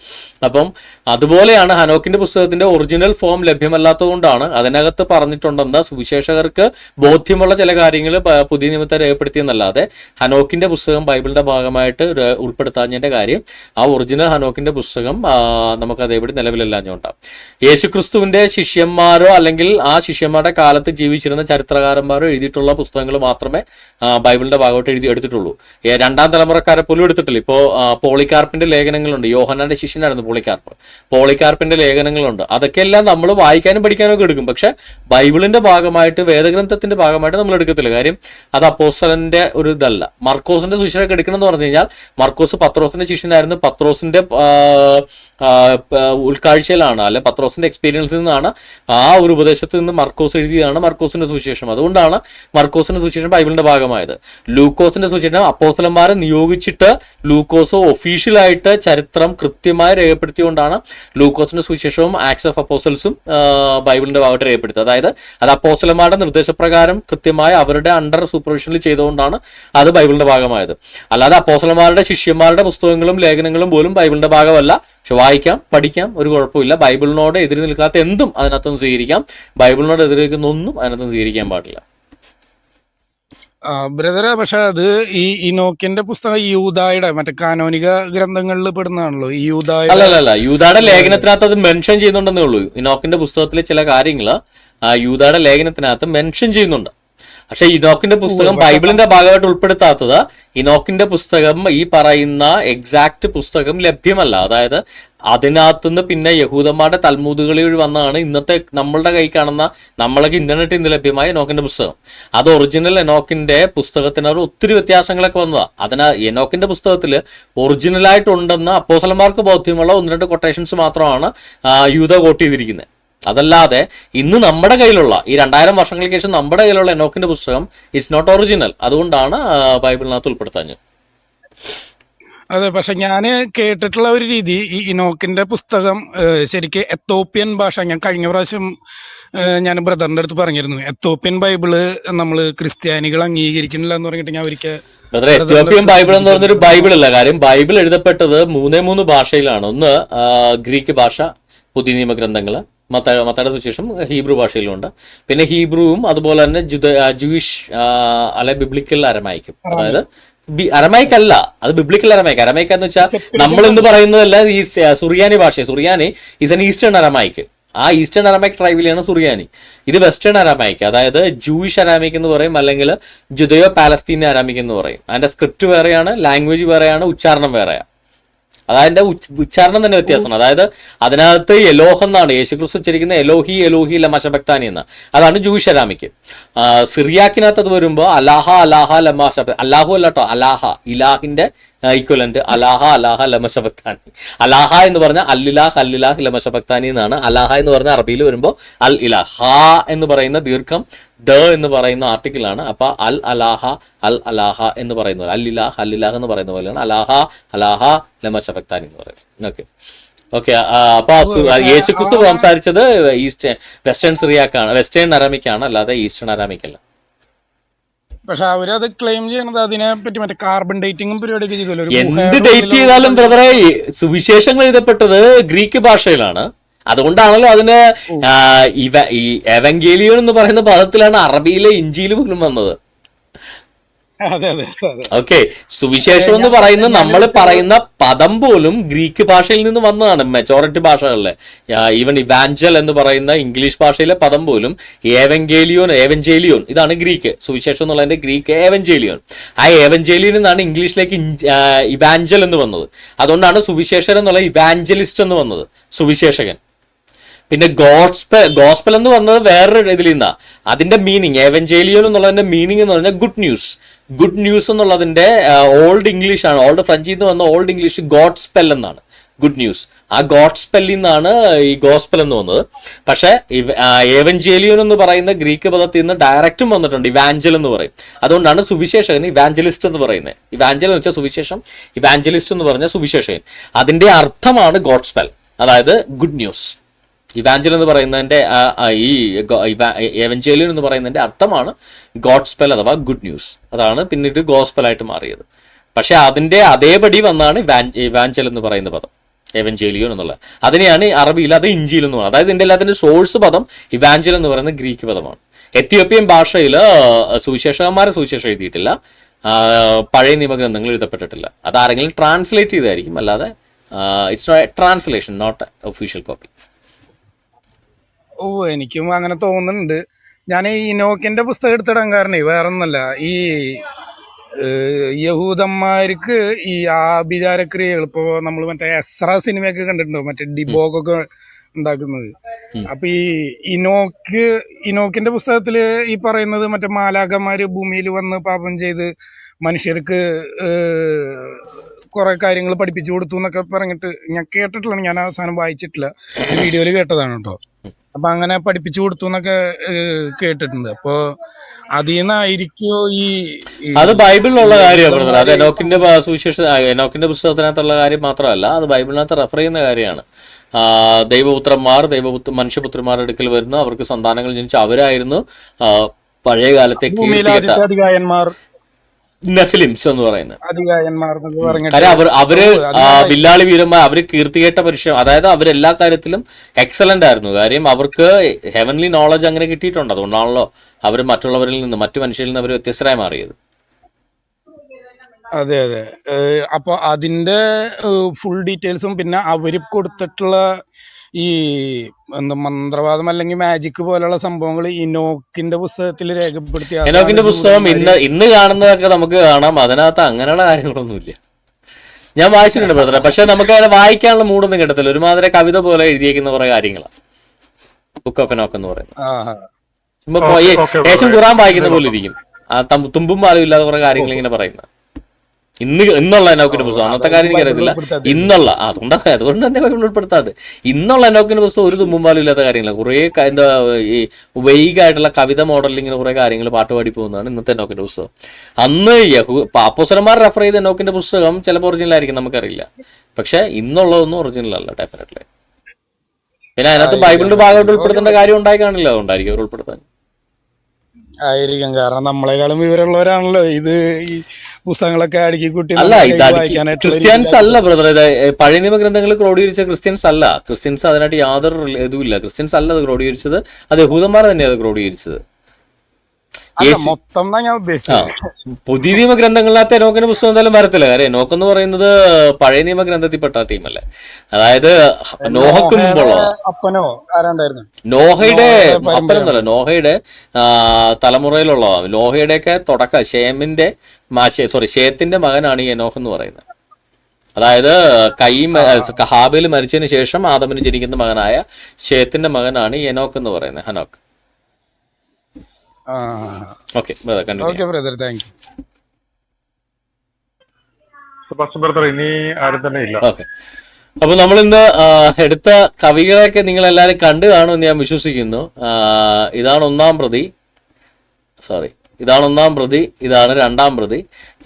അപ്പം അതുപോലെയാണ് ഹനോക്കിന്റെ പുസ്തകത്തിന്റെ ഒറിജിനൽ ഫോം ലഭ്യമല്ലാത്തതുകൊണ്ടാണ് അതിനകത്ത് പറഞ്ഞിട്ടുണ്ടെന്ന് സുവിശേഷകർക്ക് ബോധ്യമുള്ള ചില കാര്യങ്ങൾ പുതിയ നിയമത്തെ രേഖപ്പെടുത്തിയെന്നല്ലാതെ ഹനോക്കിന്റെ പുസ്തകം ബൈബിളിന്റെ ഭാഗമായിട്ട് ഉൾപ്പെടുത്താഞ്ഞതിന്റെ കാര്യം ആ ഒറിജിനൽ ഹനോക്കിന്റെ പുസ്തകം നമുക്ക് അതേപടി നിലവിലല്ലാഞ്ഞുകൊണ്ടാണ്. യേശുക്രിസ്തുവിന്റെ ശിഷ്യന്മാരോ അല്ലെങ്കിൽ ആ ശിഷ്യന്മാരുടെ കാലത്ത് ജീവിച്ചിരുന്ന ചരിത്രകാരന്മാരോ എഴുതിയിട്ടുള്ള പുസ്തകങ്ങൾ മാത്രമേ ബൈബിളിന്റെ ഭാഗമായിട്ട് എടുത്തിട്ടുള്ളൂ. രണ്ടാം തലമുറക്കാരെ പോലും എടുത്തിട്ടില്ല. ഇപ്പോൾ പോളികാർപ്പിന്റെ ലേഖനങ്ങളുണ്ട്. യോഹന്നാന്റെ ശിഷ്യനായിരുന്നു പോളികാർപ്പിന്റെ ലേഖനങ്ങളുണ്ട്. അതൊക്കെയെല്ലാം നമ്മൾ വായിക്കാനും പഠിക്കാനും ഒക്കെ എടുക്കും. പക്ഷെ ബൈബിളിന്റെ ഭാഗമായിട്ട് വേദഗ്രന്ഥത്തിന്റെ ഭാഗമായിട്ട് നമ്മൾ എടുക്കത്തില്ല. കാര്യം അത് അപ്പോസ്തലന്റെ ഒരു ഇതല്ല. മർക്കോസിന്റെ സുവിശേഷം എടുക്കണം എന്ന് പറഞ്ഞു കഴിഞ്ഞാൽ മർക്കോസ് പത്രോസിന്റെ ശിഷ്യനായിരുന്നു. പത്രോസിന്റെ ഉൾക്കാഴ്ചയിലാണ് അല്ലെ പത്രോസിന്റെ എക്സ്പീരിയൻസിൽ നിന്നാണ് ആ ഒരു ഉപദേശത്തിൽ നിന്ന് മർക്കോസ് എഴുതിയതാണ് മർക്കോസിന്റെ സുവിശേഷം. അതുകൊണ്ടാണ് മർക്കോസിന്റെ സുവിശേഷം ബൈബിളിന്റെ ഭാഗമായത്. ലൂക്കോസിന്റെ സുവിശേഷം അപ്പോസ്തലന്മാരെ നിയോഗിച്ചിട്ട് ലൂക്കോസ് ഒഫീഷ്യലായിട്ട് ചരിത്രം കൃത്യമായി രേഖപ്പെടുത്തിയുകൊണ്ടാണ് ലൂക്കോസിന്റെ സുവിശേഷവും ആക്ട്സ് ഓഫ് അപ്പോസ്റ്റൽസും ബൈബിളിന്റെ ഭാഗമായിട്ട് രേഖപ്പെടുത്തിയത്. അതായത് അത് അപ്പോസ്തലന്മാരുടെ നിർദ്ദേശപ്രകാരം കൃത്യമായി അവരുടെ അണ്ടർ സൂപ്പർവിഷനിൽ ചെയ്തുകൊണ്ടാണ് അത് ബൈബിളിന്റെ ഭാഗമായത്. അല്ലാതെ അപ്പോസ്തലന്മാരുടെ ശിഷ്യന്മാരുടെ പുസ്തകങ്ങളും ലേഖനങ്ങളും പോലും ബൈബിളിന്റെ ഭാഗമല്ല. പക്ഷെ വായിക്കാം, പഠിക്കാം, ഒരു കുഴപ്പമില്ല. ബൈബിളിനോട് എതിര് നിൽക്കാത്ത എന്തും അതിനകത്തുനിന്ന് സ്വീകരിക്കാം. ബൈബിളിനോട് എതിര് നിൽക്കുന്ന ഒന്നും അതിനകത്തുനിന്ന് സ്വീകരിക്കാൻ പാടില്ല. ബ്രദറെ, പക്ഷെ അത് ഈ ഇനോക്കിന്റെ പുസ്തകം യൂദായുടെ മറ്റേ കാനോനിക ഗ്രന്ഥങ്ങളിൽ പെടുന്നതാണല്ലോ. ഈ അല്ലല്ല, യൂദായുടെ ലേഖനത്തിനകത്ത് അത് മെൻഷൻ ചെയ്യുന്നുണ്ടെന്നേ ഉള്ളൂ. ഇനോക്കിന്റെ പുസ്തകത്തിലെ ചില കാര്യങ്ങൾ യൂദായുടെ ലേഖനത്തിനകത്ത് മെൻഷൻ ചെയ്യുന്നുണ്ട്. പക്ഷെ ഇനോക്കിന്റെ പുസ്തകം ബൈബിളിന്റെ ഭാഗമായിട്ട് ഉൾപ്പെടുത്താത്തത് ഇനോക്കിന്റെ പുസ്തകം ഈ പറയുന്ന എക്സാക്ട് പുസ്തകം ലഭ്യമല്ല. അതായത് അതിനകത്തുനിന്ന് പിന്നെ യഹൂദന്മാരുടെ തൽമൂദുകളിൽ വന്നാണ് ഇന്നത്തെ നമ്മളുടെ കൈ കാണുന്ന നമ്മളൊക്കെ ഇന്റർനെറ്റിൽ നിന്ന് ലഭ്യമായ എനോക്കിന്റെ പുസ്തകം. അത് ഒറിജിനൽ എനോക്കിന്റെ പുസ്തകത്തിനൊരു ഒത്തിരി വ്യത്യാസങ്ങളൊക്കെ വന്നതാണ്. എനോക്കിന്റെ പുസ്തകത്തിൽ ഒറിജിനലായിട്ടുണ്ടെന്ന് അപ്പോസ്തലന്മാർക്ക് ബോധ്യമുള്ള 1-2 കൊട്ടേഷൻസ് മാത്രമാണ് യൂദ കോട്ട് ചെയ്തിരിക്കുന്നത്. അതല്ലാതെ ഇന്ന് നമ്മുടെ കയ്യിലുള്ള ഈ 2000 വർഷങ്ങൾക്ക് ശേഷം നമ്മുടെ കയ്യിലുള്ള എനോക്കിന്റെ പുസ്തകം ഇറ്റ്സ് നോട്ട് ഒറിജിനൽ. അതുകൊണ്ടാണ് ബൈബിളിനകത്ത് ഉൾപ്പെടുത്താഞ്ഞത്. അതെ, പക്ഷെ ഞാൻ കേട്ടിട്ടുള്ള ഒരു രീതി, ഈ ഇനോക്കിന്റെ പുസ്തകം ശരിക്കും എത്തോപ്യൻ ഭാഷ, ഞാൻ കഴിഞ്ഞ പ്രാവശ്യം ഞാൻ ബ്രദറിന്റെ അടുത്ത് പറഞ്ഞിരുന്നു, എത്തോപ്യൻ ബൈബിള് നമ്മൾ ക്രിസ്ത്യാനികൾ അംഗീകരിക്കുന്നില്ല എന്ന് പറഞ്ഞിട്ട് ഞാൻ ഒരിക്കൽ എത്യോപ്യൻ ബൈബിൾ എന്ന് പറഞ്ഞൊരു ബൈബിൾ അല്ല. കാര്യം ബൈബിൾ എഴുതപ്പെട്ടത് 3 ഭാഷയിലാണ്. ഒന്ന് ഗ്രീക്ക് ഭാഷ, പുതിയ നിയമഗ്രന്ഥങ്ങൾ, മത്തായിയുടെ സുവിശേഷം ഹീബ്രു ഭാഷയിലുണ്ട്. പിന്നെ ഹീബ്രുവും അതുപോലെ തന്നെ ജൂയിഷ് അല്ലെ ബിബ്ലിക്കൽ അരമായിക്കും. അതായത് അരമൈക്ക് അല്ല, അത് ബിബ്ലിക്കൽ അരമൈക്ക്. അരമൈക്ക് എന്ന് വെച്ചാൽ നമ്മൾ എന്ന് പറയുന്നതല്ല ഈ സുറിയാനി ഭാഷ. സുറിയാനി ഈസ് എൻ ഈസ്റ്റേൺ അരമൈക്ക്. ആ ഈസ്റ്റേൺ അരമൈക്ക് ട്രൈബിലാണ് സുറിയാനി. ഇത് വെസ്റ്റേൺ അരമൈക്ക്, അതായത് ജൂയിഷ് അരാമിക് എന്ന് പറയും, അല്ലെങ്കിൽ ജുദയോ പാലസ്തീൻ അരാമിക് എന്ന് പറയും. അതിന്റെ സ്ക്രിപ്റ്റ് വേറെയാണ്, ലാംഗ്വേജ് വേറെയാണ്, ഉച്ചാരണം വേറെയാണ്. അതതിന്റെ ഉച്ചാരണം തന്നെ വ്യത്യാസമാണ്. അതായത് അതിനകത്ത് എലോഹ് എന്നാണ് യേശുക്രിസ്തു ഉച്ചരിക്കുന്ന എലോഹി എലോഹി ലമശബക്താനി എന്ന്. അതാണ് ജൂയിഷ് അരാമിക്ക്. സിറിയാക്കിനകത്ത് അത് വരുമ്പോൾ അലാഹ അലാഹ ലമശബ, അല്ലാഹു അല്ലാട്ടോ, അലാഹ ഇലാഹിന്റെ ഈക്വലന്റ് അലാഹ അലാഹ ലമശബക്താനി. അലാഹ എന്ന് പറഞ്ഞാൽ അല്ലിലാഹ് അല്ലിലാഹ് ലമശബക്താനി എന്നാണ്. അലാഹ എന്ന് പറഞ്ഞാൽ അറബിയിൽ വരുമ്പോൾ അൽ ഇലാഹ്. ഹ എന്ന് പറയുന്ന ദീർഘം ദ എന്ന് പറയുന്ന ആർട്ടിക്കിളാണ്. അപ്പൊ അൽ അലാഹ അൽ അലാഹ എന്ന് പറയുന്ന പോലെ, അല്ലിലാഹ് അല്ലിലാഹ് എന്ന് പറയുന്ന പോലെയാണ് അലാഹ അലാഹ ലമശബക്താനി എന്ന് പറയുന്നത്. ഓക്കെ. അപ്പൊ യേശുക്രിസ്തു സംസാരിച്ചത് വെസ്റ്റേൺ സിറിയാക്കാണ്, വെസ്റ്റേൺ അരാമിക്കാണ്, അല്ലാതെ ഈസ്റ്റേൺ അരാമിക് അല്ല. പക്ഷെ അവരത് ക്ലെയിം ചെയ്യണത് അതിനെ പറ്റി മറ്റേ കാർബൺ ഡേറ്റിംഗും പരിപാടിയൊക്കെ ചെയ്തല്ലോ. എന്ത് ഡേറ്റ് ചെയ്താലും ബ്രദറെ, സുവിശേഷങ്ങൾ എഴുതപ്പെട്ടത് ഗ്രീക്ക് ഭാഷയിലാണ്. അതുകൊണ്ടാണല്ലോ അതിന് ഈ എവങ്കേലിയോൻ എന്ന് പറയുന്ന പദത്തിലാണ് അറബിയിലെ ഇഞ്ചിയിൽ പോലും വന്നത്. ഓക്കെ. സുവിശേഷം എന്ന് പറയുന്ന നമ്മൾ പറയുന്ന പദം പോലും ഗ്രീക്ക് ഭാഷയിൽ നിന്ന് വന്നതാണ്. മെജോറിറ്റി ഭാഷകളിലെ ഈവൻ ഇവാഞ്ചൽ എന്ന് പറയുന്ന ഇംഗ്ലീഷ് ഭാഷയിലെ പദം പോലും ഏവഞ്ചേലിയോൻ ഇതാണ് ഗ്രീക്ക്. സുവിശേഷം എന്നുള്ളതിന്റെ ഗ്രീക്ക് ഏവഞ്ചേലിയോൻ. ആ ഏവഞ്ചേലിയൻ എന്നാണ് ഇംഗ്ലീഷിലേക്ക് ഇവാഞ്ചൽ എന്ന് വന്നത്. അതുകൊണ്ടാണ് സുവിശേഷൻ എന്നുള്ള ഇവാഞ്ചലിസ്റ്റ് എന്ന് വന്നത്, സുവിശേഷകൻ. പിന്നെ ഗോസ്പൽ എന്ന് വന്നത് വേറൊരു ഇതിൽ നിന്നാ. അതിന്റെ മീനിങ് ഏവഞ്ചേലിയോൻ എന്നുള്ളതിന്റെ മീനിങ് എന്ന് പറഞ്ഞാൽ ഗുഡ് ന്യൂസ്. ഗുഡ് ന്യൂസ് എന്നുള്ളതിന്റെ ഓൾഡ് ഇംഗ്ലീഷ് ആണ്, ഓൾഡ് ഫ്രഞ്ചിൽ നിന്ന് വന്ന ഓൾഡ് ഇംഗ്ലീഷ് ഗോഡ് സ്പെൽ എന്നാണ് ഗുഡ് ന്യൂസ്. ആ ഗോഡ് സ്പെല്ലിൽ നിന്നാണ് ഈ ഗോസ്പൽ എന്ന് വന്നത്. പക്ഷെ ഏവഞ്ചേലിയോൻ എന്ന് പറയുന്ന ഗ്രീക്ക് പദത്തിൽ നിന്ന് ഡയറക്റ്റും വന്നിട്ടുണ്ട്, ഇവാഞ്ചൽ എന്ന് പറയും. അതുകൊണ്ടാണ് സുവിശേഷകൻ ഇവാഞ്ചലിസ്റ്റ് എന്ന് പറയുന്നത്. ഇവാഞ്ചൽ എന്ന് വെച്ചാൽ സുവിശേഷം, ഇവാഞ്ചലിസ്റ്റ് എന്ന് പറഞ്ഞാൽ സുവിശേഷകൻ. അതിന്റെ അർത്ഥമാണ് ഗോഡ് സ്പെൽ, അതായത് ഗുഡ് ന്യൂസ്. ഇവാഞ്ചൽ എന്ന് പറയുന്നതിന്റെ ഈ എവഞ്ചേലിയൻ എന്ന് പറയുന്നതിന്റെ അർത്ഥമാണ് ഗോഡ് സ്പെൽ അഥവാ ഗുഡ് ന്യൂസ്. അതാണ് പിന്നീട് ഗോസ്പെലായിട്ട് മാറിയത്. പക്ഷെ അതിന്റെ അതേപടി വന്നാണ് ഇവാഞ്ചൽ എന്ന് പറയുന്ന പദം, എവഞ്ചേലിയോൻ എന്നുള്ളത്. അതിനെയാണ് അറബിയിൽ അത് ഇഞ്ചിയിൽ എന്ന് പറയുന്നത്. അതായത് ഇതിന്റെ എല്ലാത്തിന്റെ സോഴ്സ് പദം ഇവാഞ്ചൽ എന്ന് പറയുന്ന ഗ്രീക്ക് പദമാണ്. എത്യോപ്യൻ ഭാഷയിൽ സുവിശേഷകന്മാരെ സുവിശേഷം എഴുതിയിട്ടില്ല, പഴയ നിയമഗ്രന്ഥങ്ങൾ എഴുതപ്പെട്ടിട്ടില്ല. അത് ആരെങ്കിലും ട്രാൻസ്ലേറ്റ് ചെയ്തായിരിക്കും, അല്ലാതെ it's translation, not official copy. ഓ, എനിക്കും അങ്ങനെ തോന്നുന്നുണ്ട്. ഞാൻ ഈ ഇനോക്കിന്റെ പുസ്തകം എടുത്തിടാൻ കാരണേ വേറൊന്നല്ല, ഈ യഹൂദന്മാർക്ക് ഈ ആഭിചാരക്രിയകൾ, ഇപ്പോൾ നമ്മൾ മറ്റേ എസ്ര സിനിമയൊക്കെ കണ്ടിട്ടുണ്ടോ, മറ്റേ ഡിബോഗൊക്കെ ഉണ്ടാക്കുന്നത്. അപ്പൊ ഈ ഇനോക്കിന്റെ പുസ്തകത്തില് ഈ പറയുന്നത് മറ്റേ മാലാഖമാര് ഭൂമിയിൽ വന്ന് പാപം ചെയ്ത് മനുഷ്യർക്ക് കുറെ കാര്യങ്ങൾ പഠിപ്പിച്ചു കൊടുത്തു എന്നൊക്കെ പറഞ്ഞിട്ട് ഞാൻ കേട്ടിട്ടുള്ളതാണ്. ഞാൻ അവസാനം വായിച്ചിട്ടില്ല, വീഡിയോയിൽ കേട്ടതാണ് കേട്ടോ. അപ്പൊ അങ്ങനെ പഠിപ്പിച്ചു കൊടുത്തു എന്നൊക്കെ കേട്ടിട്ടുണ്ട്. അപ്പൊ അതിൽ നിന്നായിരിക്കോ ഈ അത് ബൈബിളിലുള്ള കാര്യമാണ്. അത് എനോക്കിന്റെ എനോക്കിന്റെ പുസ്തകത്തിനകത്തുള്ള കാര്യം മാത്രമല്ല, അത് ബൈബിളിനകത്ത് റെഫർ ചെയ്യുന്ന കാര്യമാണ്. ദൈവപുത്രന്മാർ മനുഷ്യപുത്രന്മാരുടെ അടുക്കൽ വരുന്നു, അവർക്ക് സന്താനങ്ങൾ ജനിച്ചു, അവരായിരുന്നു പഴയ കാലത്തെ അധികായന്മാർ, നെഫിലിംസ് എന്ന് പറയുന്നത്. കാര്യം അവര് വില്ലാളി വീരന്മാർ, അവര് കീർത്തികേട്ട പുരുഷൻ, അതായത് അവരെല്ലാ കാര്യത്തിലും എക്സലന്റ് ആയിരുന്നു. കാര്യം അവർക്ക് ഹെവൻലി നോളജ് അങ്ങനെ കിട്ടിയിട്ടുണ്ട്. അതുകൊണ്ടാണല്ലോ അവർ മറ്റുള്ളവരിൽ നിന്ന്, മറ്റു മനുഷ്യരിൽ നിന്ന് അവർ വ്യത്യസ്തരായി മാറിയത്. അതെ അതെ. അപ്പൊ അതിന്റെ ഫുൾ ഡീറ്റെയിൽസും പിന്നെ അവര് കൊടുത്തിട്ടുള്ള ഈ എന്താ മന്ത്രവാദം അല്ലെങ്കിൽ മാജിക് പോലുള്ള സംഭവങ്ങൾ ഇനോക്കിന്റെ പുസ്തകത്തിൽ രേഖപ്പെടുത്തി. എനോക്കിന്റെ പുസ്തകം ഇന്ന് കാണുന്നതൊക്കെ നമുക്ക് കാണാം, അതിനകത്ത് അങ്ങനെയുള്ള കാര്യങ്ങളൊന്നുമില്ല. ഞാൻ വായിച്ചിട്ടുണ്ട് ബ്രദറെ, പക്ഷെ നമുക്ക് അതിനെ വായിക്കാനുള്ള മൂടൊന്നും കിട്ടത്തില്ല. ഒരുമാതിരി കവിത പോലെ എഴുതിയേക്കുന്ന കുറെ കാര്യങ്ങളാണ് ബുക്ക് ഓഫ് എനോക്ക് എന്ന് പറയുന്നത്. ദേശം ഖുറാൻ വായിക്കുന്ന പോലെ ഇരിക്കും, തുമ്പും പാലും ഇല്ലാതെ കുറെ കാര്യങ്ങൾ ഇങ്ങനെ പറയുന്നത്. ഇന്നുള്ള എനോക്കിന്റെ പുസ്തകം, അന്നത്തെ കാര്യം എനിക്കറിയത്തില്ല. അതുകൊണ്ട് തന്നെ ബൈബിൾ ഉൾപ്പെടുത്താതെ ഇന്നുള്ള എനോക്കിന്റെ പുസ്തകം ഒരു തുമ്പും പാലും ഇല്ലാത്ത കാര്യങ്ങളാണ്. കുറെ എന്താ ഈ വൈകായിട്ടുള്ള കവിത മോഡലിങ്ങിന് കുറെ കാര്യങ്ങൾ പാട്ടുപാടി പോകുന്നതാണ് ഇന്നത്തെ എനോക്കിന്റെ പുസ്തകം. അന്ന് അപ്പോസ്തലന്മാർ റെഫർ ചെയ്ത എനോക്കിന്റെ പുസ്തകം ചിലപ്പോൾ ഒറിജിനൽ ആയിരിക്കും, നമുക്കറിയില്ല. പക്ഷെ ഇന്നുള്ളതൊന്നും ഒറിജിനൽ അല്ല ഡെഫിനറ്റ്ലി. പിന്നെ അതിനകത്ത് ബൈബിളിന്റെ ഭാഗമായിട്ട് ഉൾപ്പെടുത്തേണ്ട കാര്യം ഉണ്ടായി കാണില്ല, അതുകൊണ്ടായിരിക്കും അവർ ഉൾപ്പെടുത്താൻ. ആയിരിക്കും, കാരണം നമ്മളെക്കാളും വിവരമുള്ളവരാണല്ലോ ഇത് ഈ പുസ്തകങ്ങളൊക്കെ അടുക്കി കൂട്ടി. അല്ല, ഇത് ക്രിസ്ത്യൻസ് അല്ല ബ്രദർ, ഇത് പഴയ നിയമ ഗ്രന്ഥങ്ങൾ ക്രോഡീകരിച്ച ക്രിസ്ത്യൻസ് അല്ല. ക്രിസ്ത്യൻസ് അതിനായിട്ട് യാതൊരു ഇതുമില്ല. ക്രിസ്ത്യൻസ് അല്ല അത് ക്രോഡീകരിച്ചത്, അത് യഹൂദന്മാർ തന്നെയാണ് അത് ക്രോഡീകരിച്ചത്. മൊത്തം ഞാൻ ഉദ്ദേശിച്ചത് പുതിയ നിയമ ഗ്രന്ഥങ്ങളിനകത്ത് എനോക്കിന്റെ പുസ്തകം എന്തായാലും വരത്തില്ല. കാര്യം എനോക്ക് എന്ന് പറയുന്നത് പഴയ നിയമ ഗ്രന്ഥത്തിൽപ്പെട്ട ടീമല്ലേ. അതായത് നോഹയ്ക്ക് മുമ്പുള്ള നോഹയുടെ അപ്പനൊന്നല്ല, നോഹയുടെ തലമുറയിലുള്ള നോഹയുടെയൊക്കെ തുടക്കം ഷേത്തിന്റെ മകനാണ് ഈ എനോഹ് എന്ന് പറയുന്നത്. അതായത് ഹാബേൽ മരിച്ചതിന് ശേഷം ആദമിന് ജനിക്കുന്ന മകനായ ഷേത്തിന്റെ മകനാണ് ഈ എനോക്ക് എന്ന് പറയുന്നത്, Hanok. Okay brother, thank brother. ഇനി ആരും തന്നെ ഇല്ല. ഓക്കെ, അപ്പൊ നമ്മൾ ഇന്ന് എടുത്ത കവികളെയൊക്കെ നിങ്ങൾ എല്ലാവരും കണ്ടു കാണുമെന്ന് ഞാൻ വിശ്വസിക്കുന്നു. ഇതാണ് ഒന്നാം പ്രതി, ഇതാണ് രണ്ടാം പ്രതി.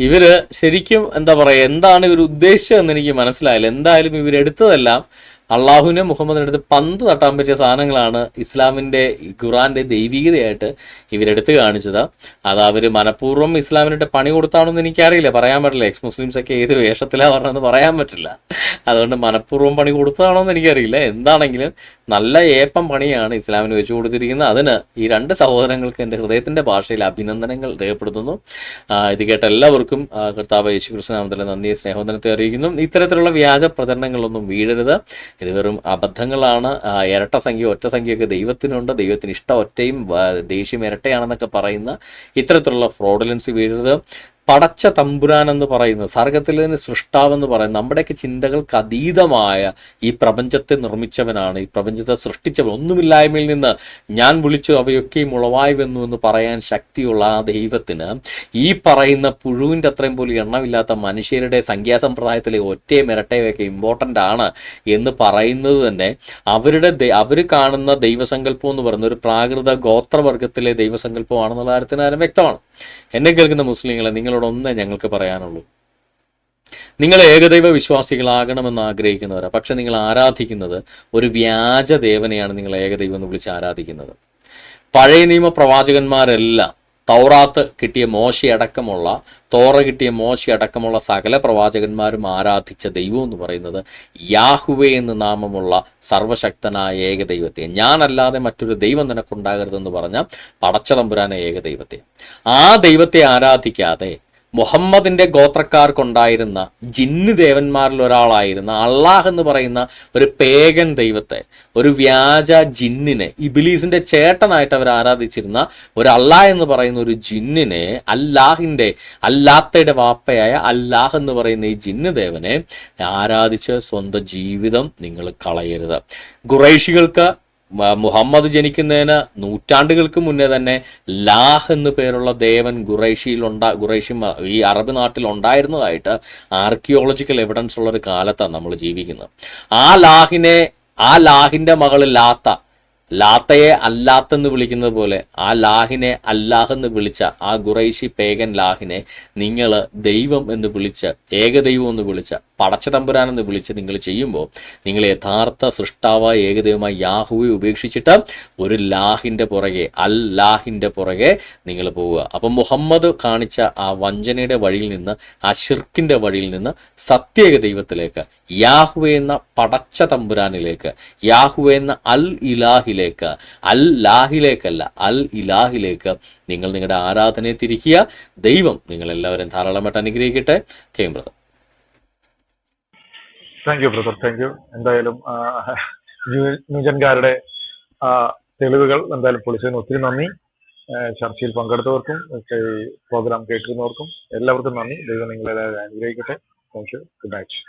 ഇവര് ശരിക്കും എന്താ പറയാ, എന്താണ് ഇവർ ഉദ്ദേശിച്ചതെന്ന് എനിക്ക് മനസ്സിലായില്ല. എന്തായാലും ഇവരെടുത്തതെല്ലാം അള്ളാഹുവിനെ മുഹമ്മദിന്റെ അടുത്ത് പന്ത് തട്ടാൻ പറ്റിയ സാധനങ്ങളാണ് ഇസ്ലാമിന്റെ ഖുറാന്റെ ദൈവികതയായിട്ട് ഇവരെടുത്ത് കാണിച്ചത്. അത് അവർ മനഃപൂർവ്വം ഇസ്ലാമിനായിട്ട് പണി കൊടുത്താണെന്ന് എനിക്കറിയില്ല, പറയാൻ പറ്റില്ല. എക്സ് മുസ്ലിംസ് ഒക്കെ ഏത് വേഷത്തിലാണ് പറഞ്ഞതെന്ന് പറയാൻ പറ്റില്ല. അതുകൊണ്ട് മനഃപൂർവ്വം പണി കൊടുത്തതാണോ എന്ന് എനിക്കറിയില്ല. എന്താണെങ്കിലും നല്ല ഏപ്പം പണിയാണ് ഇസ്ലാമിന് വെച്ചു കൊടുത്തിരിക്കുന്നത്. അതിന് ഈ രണ്ട് സഹോദരങ്ങൾക്ക് എൻ്റെ ഹൃദയത്തിന്റെ ഭാഷയിൽ അഭിനന്ദനങ്ങൾ രേഖപ്പെടുത്തുന്നു. ഇത് കേട്ട എല്ലാവർക്കും കർത്താവ് യേശുക്രിസ്തു നാമത്തിലെ നന്ദിയെ സ്നേഹവന്ദനത്തെ അറിയിക്കുന്നു. ഇത്തരത്തിലുള്ള വ്യാജ പ്രചരണങ്ങളൊന്നും വീഴരുത്. ഇത് വെറും അബദ്ധങ്ങളാണ്. ഇരട്ട സംഖ്യ ഒറ്റ സംഖ്യയൊക്കെ ദൈവത്തിനുണ്ട്, ദൈവത്തിന് ഇഷ്ടം ഒറ്റയും ദേഷ്യം ഇരട്ടയാണെന്നൊക്കെ പറയുന്ന ഇത്തരത്തിലുള്ള ഫ്രോഡലൻസ് വീഴരുത്. പടച്ച തമ്പുരാൻ എന്ന് പറയുന്നത്, സർഗത്തിൽ നിന്ന് സൃഷ്ടാവെന്ന് പറയുന്നത്, നമ്മുടെയൊക്കെ ചിന്തകൾക്ക് അതീതമായ ഈ പ്രപഞ്ചത്തെ നിർമ്മിച്ചവനാണ്, ഈ പ്രപഞ്ചത്തെ സൃഷ്ടിച്ചവൻ. ഒന്നുമില്ലായ്മയിൽ നിന്ന് ഞാൻ വിളിച്ചു അവയൊക്കെയും ഉളവായി വന്നു എന്ന് പറയാൻ ശക്തിയുള്ള ആ ദൈവത്തിന് ഈ പറയുന്ന പുഴുവിൻ്റെ അത്രയും പോലും എണ്ണമില്ലാത്ത മനുഷ്യരുടെ സംഖ്യാസമ്പ്രദായത്തിലെ ഒറ്റയും ഇരട്ടയൊക്കെ ഇമ്പോർട്ടൻ്റ് ആണ് എന്ന് പറയുന്നത് തന്നെ അവർ കാണുന്ന ദൈവസങ്കല്പം എന്ന് പറയുന്ന ഒരു പ്രാകൃത ഗോത്രവർഗത്തിലെ ദൈവസങ്കല്പമാണെന്നുള്ള കാര്യത്തിന് വ്യക്തമാണ്. എന്നെ കേൾക്കുന്ന മുസ്ലിങ്ങളെ, നിങ്ങളോടൊന്നേ ഞങ്ങൾക്ക് പറയാനുള്ളൂ. നിങ്ങൾ ഏകദൈവ വിശ്വാസികളാകണമെന്ന് ആഗ്രഹിക്കുന്നവരാ, പക്ഷെ നിങ്ങൾ ആരാധിക്കുന്നത് ഒരു വ്യാജ ദേവനെയാണ്. നിങ്ങൾ ഏകദൈവം എന്ന് വിളിച്ച് ആരാധിക്കുന്നത്. പഴയ നിയമ പ്രവാചകന്മാരെല്ലാം തൗറാത്ത് കിട്ടിയ മോശയടക്കമുള്ള തോറ കിട്ടിയ മോശയടക്കമുള്ള സകല പ്രവാചകന്മാരും ആരാധിച്ച ദൈവം എന്ന് പറയുന്നത് യാഹുവേ എന്ന് നാമമുള്ള സർവശക്തനായ ഏകദൈവത്തെ, ഞാനല്ലാതെ മറ്റൊരു ദൈവം നിനക്കുണ്ടാകരുതെന്ന് പറഞ്ഞ പടച്ചതമ്പുരാന ഏകദൈവത്തെ, ആ ദൈവത്തെ ആരാധിക്കാതെ മുഹമ്മദിന്റെ ഗോത്രക്കാർക്കുണ്ടായിരുന്ന ജിന്ന് ദേവന്മാരിൽ ഒരാളായിരുന്ന അള്ളാഹ് എന്ന് പറയുന്ന ഒരു പേഗൻ ദൈവത്തെ, ഒരു വ്യാജ ജിന്നിനെ, ഇബിലീസിന്റെ ചേട്ടനായിട്ട് അവർ ആരാധിച്ചിരുന്ന ഒരു അള്ളാഹ് എന്ന് പറയുന്ന ഒരു ജിന്നിനെ, അല്ലാത്തയുടെ വാപ്പയായ അല്ലാഹ് എന്ന് പറയുന്ന ഈ ജിന്ന് ദേവനെ ആരാധിച്ച് സ്വന്തം ജീവിതം നിങ്ങൾ കളയരുത്. ഖുറൈശികൾക്ക് മുഹമ്മദ് ജനിക്കുന്നതിന് നൂറ്റാണ്ടുകൾക്ക് മുന്നേ തന്നെ ലാഹ് എന്ന് പേരുള്ള ദേവൻ ഖുറൈശി ഈ അറബ് നാട്ടിൽ ഉണ്ടായിരുന്നതായിട്ട് ആർക്കിയോളജിക്കൽ എവിഡൻസ് ഉള്ളൊരു കാലത്താണ് നമ്മൾ ജീവിക്കുന്നത്. ആ ലാഹിന്റെ മകള് ലാത്തയെ അല്ലാത്തെന്ന് വിളിക്കുന്നത് പോലെ ആ ലാഹിനെ അല്ലാഹെന്ന് വിളിച്ച ആ ഖുറൈശി പേഗൻ ലാഹിനെ നിങ്ങൾ ദൈവം എന്ന് വിളിച്ച്, ഏകദൈവം എന്ന് വിളിച്ച്, പടച്ചതമ്പുരാൻ എന്ന് വിളിച്ച് നിങ്ങൾ ചെയ്യുമ്പോൾ നിങ്ങൾ യഥാർത്ഥ സൃഷ്ടാവായ ഏകദൈവമായി യാഹുവെ ഉപേക്ഷിച്ചിട്ട് ഒരു ലാഹിൻ്റെ പുറകെ, അല്ലാഹിൻ്റെ പുറകെ നിങ്ങൾ പോവുക. അപ്പം മുഹമ്മദ് കാണിച്ച ആ വഞ്ചനയുടെ വഴിയിൽ നിന്ന്, ആ ഷിർക്കിൻ്റെ വഴിയിൽ നിന്ന് സത്യേക ദൈവത്തിലേക്ക്, യാഹുവെ എന്ന പടച്ചതമ്പുരാനിലേക്ക്, യാഹുവെ എന്ന അൽ ഇലാഹിലേക്ക്, അൽ ലാഹിലേക്കല്ല അൽ ഇലാഹിലേക്ക് നിങ്ങൾ നിങ്ങളുടെ ആരാധനയെ തിരിക്കുക. ദൈവം നിങ്ങളെല്ലാവരും ധാരാളമായിട്ട് അനുഗ്രഹിക്കട്ടെ. K brother. Thank you brother, thank U. എന്തായാലും ന്യൂജൻകാരുടെ തെളിവുകൾ എന്തായാലും പൊളിച്ചതിന് ഒത്തിരി നന്ദി. ചർച്ചയിൽ പങ്കെടുത്തവർക്കും പ്രോഗ്രാം കേട്ടിരുന്നവർക്കും എല്ലാവർക്കും നന്ദി. ദൈവം നിങ്ങളെല്ലാവരും അനുഗ്രഹിക്കട്ടെ. Thank you. Good night.